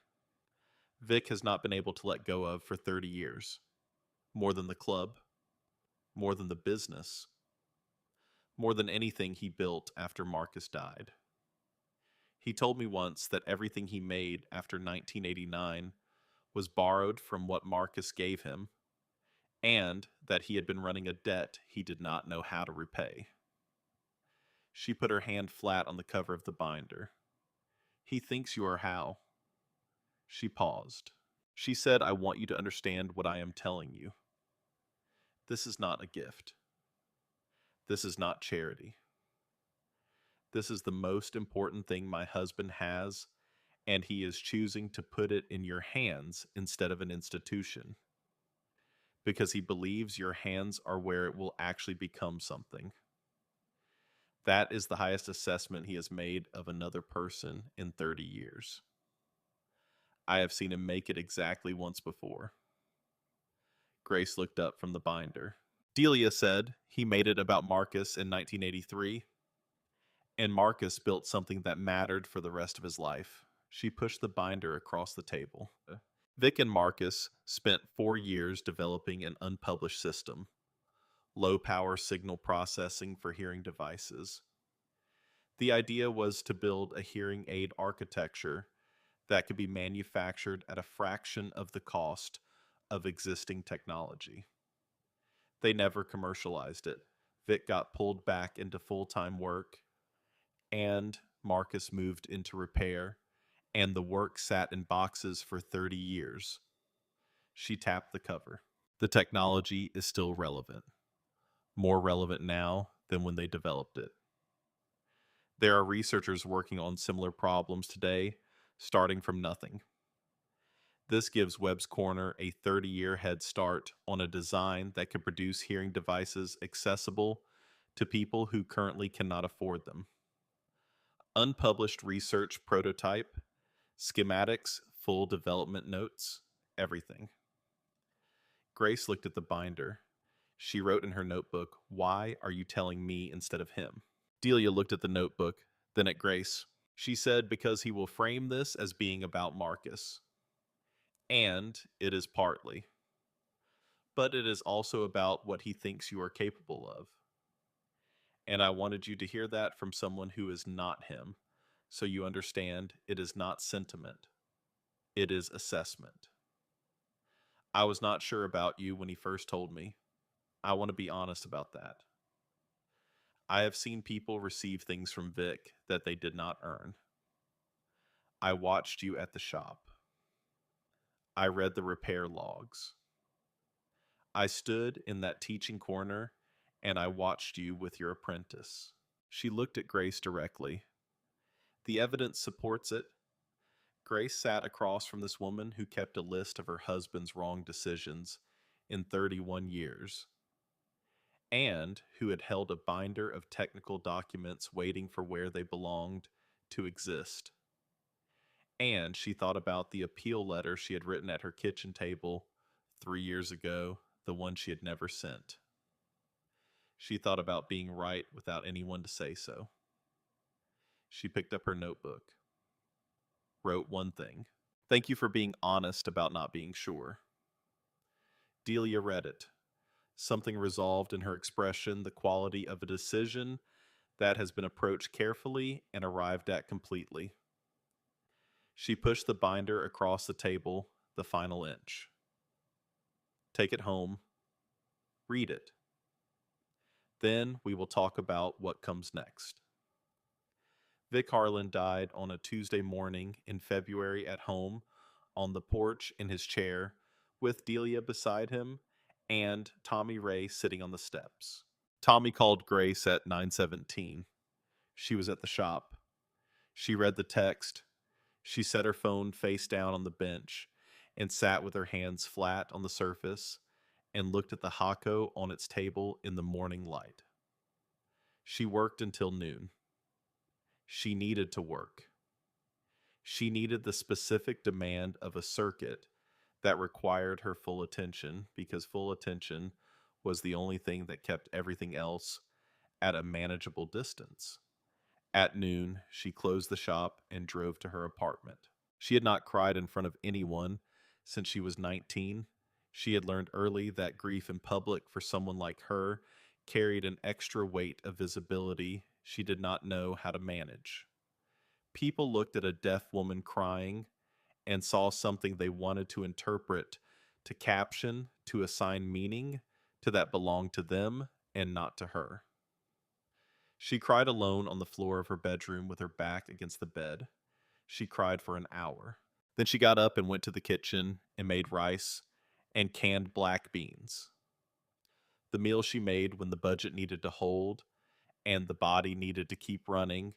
Vic has not been able to let go of for 30 years. More than the club, more than the business, more than anything he built after Marcus died. He told me once that everything he made after 1989 was borrowed from what Marcus gave him, and that he had been running a debt he did not know how to repay." She put her hand flat on the cover of the binder. "He thinks you are how?" She paused. She said, "I want you to understand what I am telling you. This is not a gift. This is not charity. This is the most important thing my husband has, and he is choosing to put it in your hands instead of an institution, because he believes your hands are where it will actually become something. That is the highest assessment he has made of another person in 30 years. I have seen him make it exactly once before." Grace looked up from the binder. Delia said he made it about Marcus in 1983, and Marcus built something that mattered for the rest of his life. She pushed the binder across the table. Vic and Marcus spent 4 years developing an unpublished system, low-power signal processing for hearing devices. The idea was to build a hearing aid architecture that could be manufactured at a fraction of the cost of existing technology. They never commercialized it. Vic got pulled back into full-time work, and Marcus moved into repair, and the work sat in boxes for 30 years. She tapped the cover. The technology is still relevant, more relevant now than when they developed it. There are researchers working on similar problems today, starting from nothing. This gives Webb's Corner a 30-year head start on a design that could produce hearing devices accessible to people who currently cannot afford them. Unpublished research prototype, schematics, full development notes, everything. Grace looked at the binder. She wrote in her notebook, "Why are you telling me instead of him?" Delia looked at the notebook, then at Grace. She said, "Because he will frame this as being about Marcus. And it is partly. But it is also about what he thinks you are capable of. And I wanted you to hear that from someone who is not him, so you understand it is not sentiment. It is assessment. I was not sure about you when he first told me. I want to be honest about that. I have seen people receive things from Vic that they did not earn. I watched you at the shop. I read the repair logs. I stood in that teaching corner, and I watched you with your apprentice." She looked at Grace directly. "The evidence supports it." Grace sat across from this woman who kept a list of her husband's wrong decisions in 31 years, and who had held a binder of technical documents waiting for where they belonged to exist. And she thought about the appeal letter she had written at her kitchen table 3 years ago, the one she had never sent. She thought about being right without anyone to say so. She picked up her notebook, wrote one thing. Thank you for being honest about not being sure. Delia read it. Something resolved in her expression, the quality of a decision that has been approached carefully and arrived at completely. She pushed the binder across the table, the final inch. Take it home. Read it. Then we will talk about what comes next. Vic Harlan died on a Tuesday morning in February at home, on the porch in his chair, with Delia beside him and Tommy Ray sitting on the steps. Tommy called Grace at 9:17. She was at the shop. She read the text. She set her phone face down on the bench and sat with her hands flat on the surface and looked at the Hako on its table in the morning light. She worked until noon. She needed to work. She needed the specific demand of a circuit that required her full attention, because full attention was the only thing that kept everything else at a manageable distance. At noon, she closed the shop and drove to her apartment. She had not cried in front of anyone since she was 19. She had learned early that grief in public for someone like her carried an extra weight of visibility she did not know how to manage. People looked at a deaf woman crying and saw something they wanted to interpret, to caption, to assign meaning to that belonged to them and not to her. She cried alone on the floor of her bedroom with her back against the bed. She cried for an hour. Then she got up and went to the kitchen and made rice and canned black beans. The meal she made when the budget needed to hold and the body needed to keep running,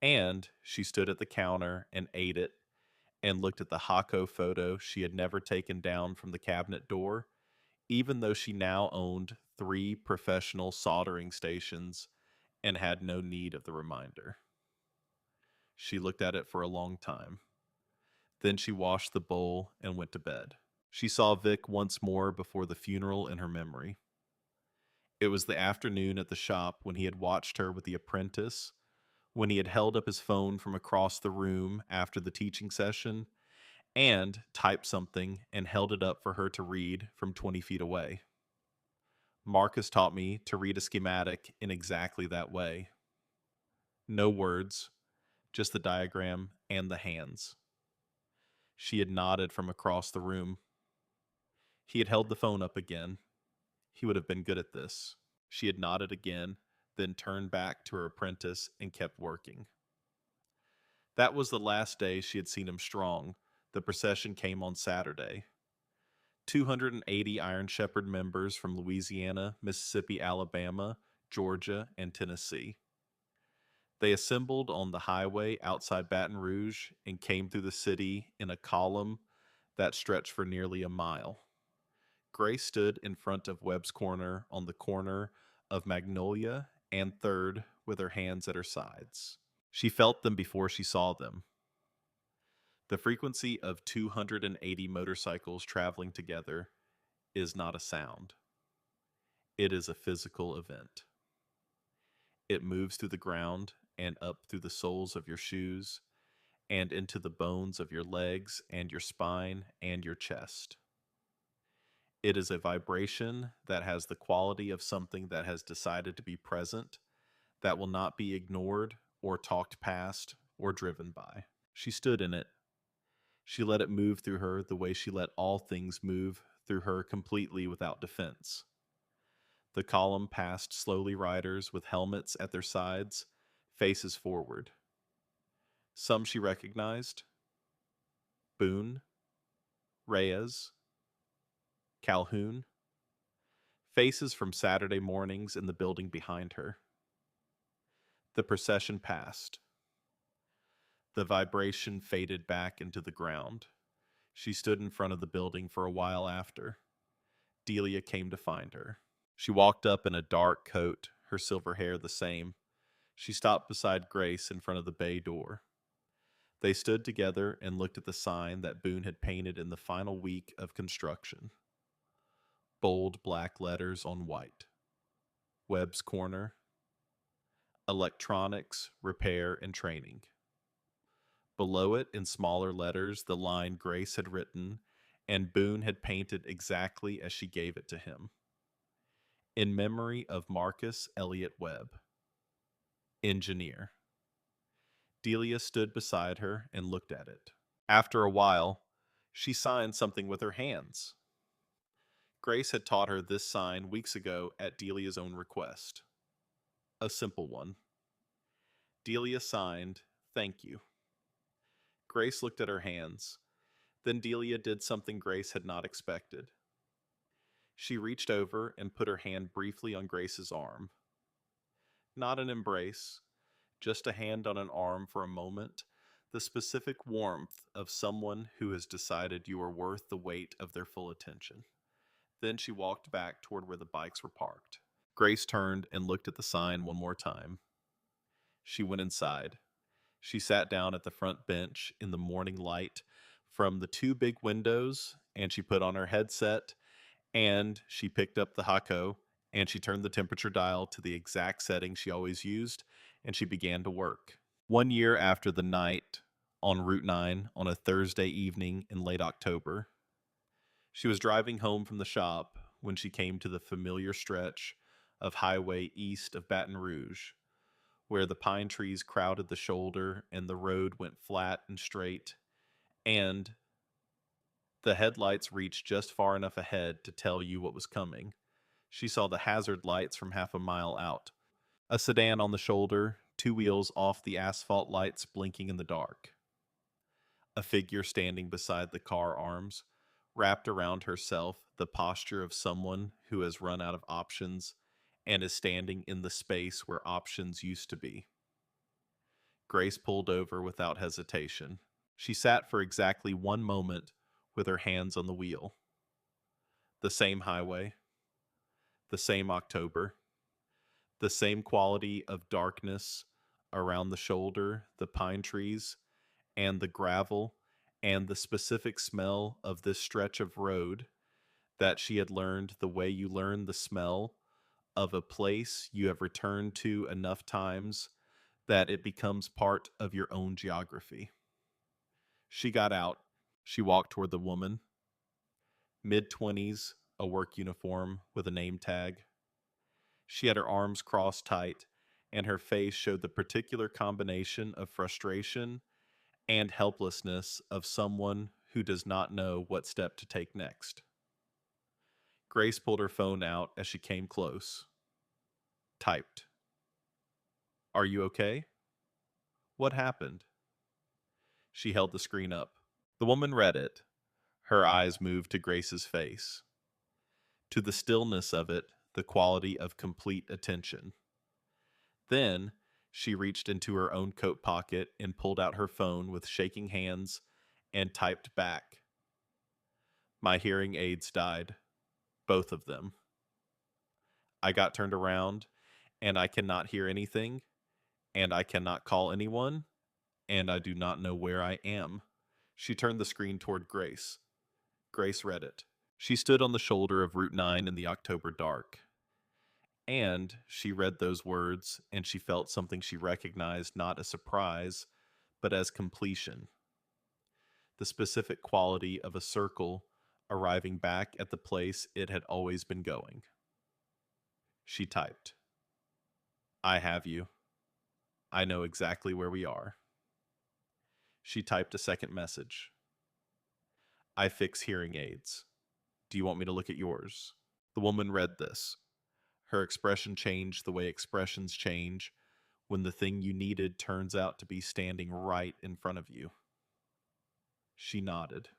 and she stood at the counter and ate it and looked at the Hako photo she had never taken down from the cabinet door, even though she now owned 3 professional soldering stations and had no need of the reminder. She looked at it for a long time. Then she washed the bowl and went to bed. She saw Vic once more before the funeral in her memory. It was the afternoon at the shop when he had watched her with the apprentice, when he had held up his phone from across the room after the teaching session and typed something and held it up for her to read from 20 feet away. Marcus taught me to read a schematic in exactly that way. No words, just the diagram and the hands. She had nodded from across the room. He had held the phone up again. He would have been good at this. She had nodded again, then turned back to her apprentice and kept working. That was the last day she had seen him strong. The procession came on Saturday. 280 Iron Shepherd members from Louisiana, Mississippi, Alabama, Georgia, and Tennessee. They assembled on the highway outside Baton Rouge and came through the city in a column that stretched for nearly a mile. Grace stood in front of Webb's Corner on the corner of Magnolia and 3rd with her hands at her sides. She felt them before she saw them. The frequency of 280 motorcycles traveling together is not a sound. It is a physical event. It moves through the ground and up through the soles of your shoes and into the bones of your legs and your spine and your chest. It is a vibration that has the quality of something that has decided to be present, that will not be ignored or talked past or driven by. She stood in it. She let it move through her the way she let all things move through her completely without defense. The column passed slowly riders with helmets at their sides, faces forward. Some she recognized. Boone, Reyes, Calhoun. Faces from Saturday mornings in the building behind her. The procession passed. The vibration faded back into the ground. She stood in front of the building for a while after. Delia came to find her. She walked up in a dark coat, her silver hair the same. She stopped beside Grace in front of the bay door. They stood together and looked at the sign that Boone had painted in the final week of construction. Bold black letters on white. Webb's Corner. Electronics, Repair, and Training. Below it, in smaller letters, the line Grace had written and Boone had painted exactly as she gave it to him. In memory of Marcus Elliott Webb. Engineer. Delia stood beside her and looked at it. After a while, she signed something with her hands. Grace had taught her this sign weeks ago at Delia's own request. A simple one. Delia signed, "Thank you." Grace looked at her hands. Then Delia did something Grace had not expected. She reached over and put her hand briefly on Grace's arm. Not an embrace, just a hand on an arm for a moment, the specific warmth of someone who has decided you are worth the weight of their full attention. Then she walked back toward where the bikes were parked. Grace turned and looked at the sign one more time. She went inside. She sat down at the front bench in the morning light from the two big windows, and she put on her headset, and she picked up the Hako, and she turned the temperature dial to the exact setting she always used, and she began to work. 1 year after the night on Route 9 on a Thursday evening in late October, she was driving home from the shop when she came to the familiar stretch of highway east of Baton Rouge, where the pine trees crowded the shoulder and the road went flat and straight, and the headlights reached just far enough ahead to tell you what was coming. She saw the hazard lights from half a mile out. A sedan on the shoulder, two wheels off the asphalt lights blinking in the dark. A figure standing beside the car arms, wrapped around herself the posture of someone who has run out of options and is standing in the space where options used to be. Grace pulled over without hesitation. She sat for exactly 1 moment with her hands on the wheel. The same highway, the same October, the same quality of darkness around the shoulder, the pine trees, and the gravel, and the specific smell of this stretch of road that she had learned the way you learn the smell of a place you have returned to enough times that it becomes part of your own geography. She got out. She walked toward the woman. Mid-20s, a work uniform with a name tag. She had her arms crossed tight, and her face showed the particular combination of frustration and helplessness of someone who does not know what step to take next. Grace pulled her phone out as she came close. Typed. "Are you okay? What happened?" She held the screen up. The woman read it. Her eyes moved to Grace's face. To the stillness of it, the quality of complete attention. Then, she reached into her own coat pocket and pulled out her phone with shaking hands and typed back. "My hearing aids died. Both of them. I got turned around, and I cannot hear anything, and I cannot call anyone, and I do not know where I am." She turned the screen toward Grace. Grace read it. She stood on the shoulder of Route 9 in the October dark. And she read those words, and she felt something she recognized not as surprise, but as completion. The specific quality of a circle arriving back at the place it had always been going. She typed, "I have you. I know exactly where we are." She typed a second message. "I fix hearing aids. Do you want me to look at yours?" The woman read this. Her expression changed the way expressions change when the thing you needed turns out to be standing right in front of you. She nodded.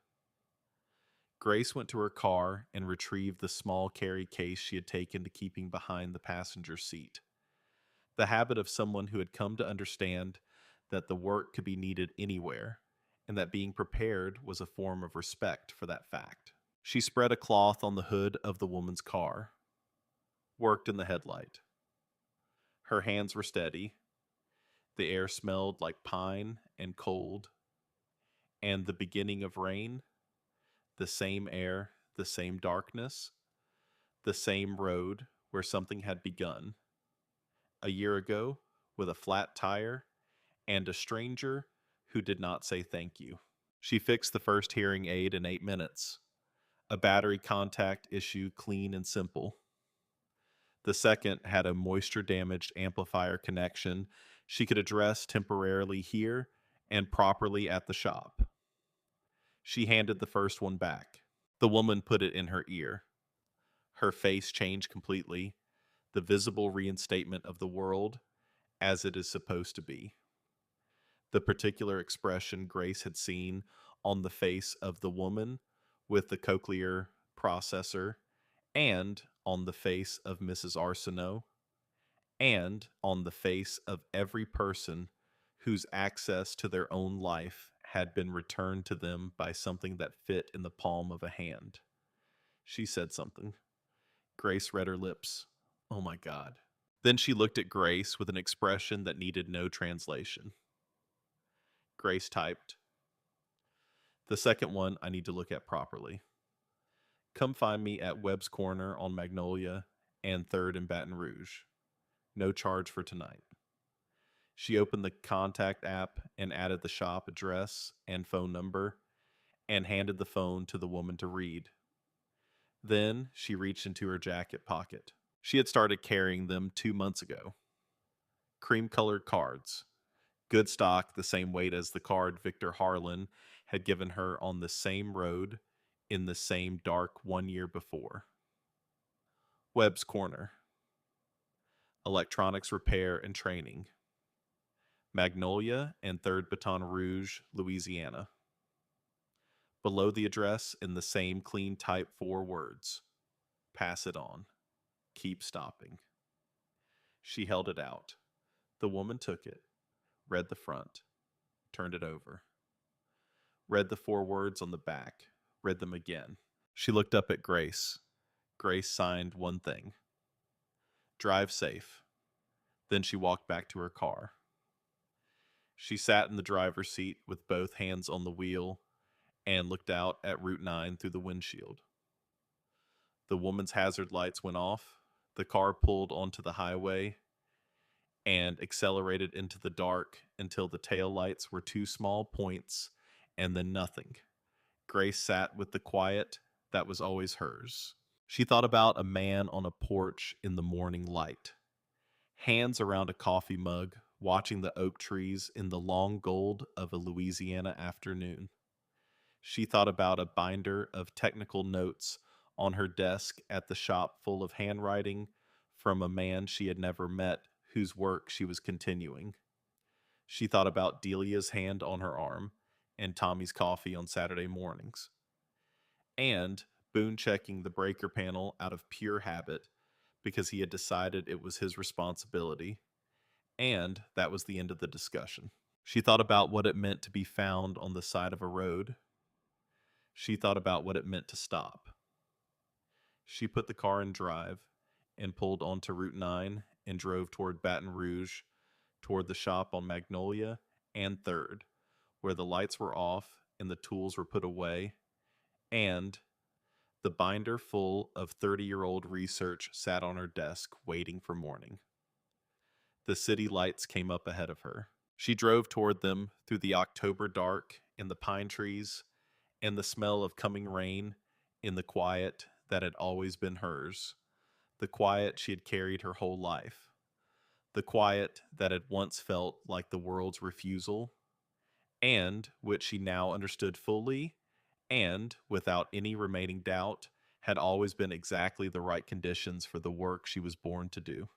Grace went to her car and retrieved the small carry case she had taken to keeping behind the passenger seat. The habit of someone who had come to understand that the work could be needed anywhere, and that being prepared was a form of respect for that fact. She spread a cloth on the hood of the woman's car, worked in the headlight. Her hands were steady. The air smelled like pine and cold, and the beginning of rain, the same air, the same darkness, the same road where something had begun a year ago with a flat tire and a stranger who did not say thank you. She fixed the first hearing aid in 8 minutes. A battery contact issue clean and simple. The second had a moisture damaged amplifier connection she could address temporarily here and properly at the shop. She handed the first one back. The woman put it in her ear. Her face changed completely, the visible reinstatement of the world as it is supposed to be. The particular expression Grace had seen on the face of the woman with the cochlear processor, and on the face of Mrs. Arsenault, and on the face of every person whose access to their own life had been returned to them by something that fit in the palm of a hand. She said something. Grace read her lips. Oh my God. Then she looked at Grace with an expression that needed no translation. Grace typed, "The second one I need to look at properly. Come find me at Webb's Corner on Magnolia and 3rd in Baton Rouge. No charge for tonight." She opened the contact app and added the shop address and phone number and handed the phone to the woman to read. Then she reached into her jacket pocket. She had started carrying them 2 months ago. Cream-colored cards. Good stock, the same weight as the card Victor Harlan had given her on the same road in the same dark 1 year before. Webb's Corner. Electronics repair and training. Magnolia and 3rd Baton Rouge, Louisiana. Below the address, in the same clean type, 4 words. Pass it on. Keep stopping. She held it out. The woman took it, read the front, turned it over. Read the 4 words on the back, read them again. She looked up at Grace. Grace signed one thing. Drive safe. Then she walked back to her car. She sat in the driver's seat with both hands on the wheel and looked out at Route 9 through the windshield. The woman's hazard lights went off. The car pulled onto the highway and accelerated into the dark until the tail lights were 2 small points and then nothing. Grace sat with the quiet that was always hers. She thought about a man on a porch in the morning light, hands around a coffee mug, watching the oak trees in the long gold of a Louisiana afternoon. She thought about a binder of technical notes on her desk at the shop full of handwriting from a man she had never met whose work she was continuing. She thought about Delia's hand on her arm and Tommy's coffee on Saturday mornings. And Boone checking the breaker panel out of pure habit because he had decided it was his responsibility. And that was the end of the discussion. She thought about what it meant to be found on the side of a road. She thought about what it meant to stop. She put the car in drive and pulled onto Route 9 and drove toward Baton Rouge, toward the shop on Magnolia and 3rd, where the lights were off and the tools were put away, and the binder full of 30-year-old research sat on her desk waiting for morning. The city lights came up ahead of her. She drove toward them through the October dark and the pine trees and the smell of coming rain in the quiet that had always been hers, the quiet she had carried her whole life, the quiet that had once felt like the world's refusal, and which she now understood fully and, without any remaining doubt, had always been exactly the right conditions for the work she was born to do.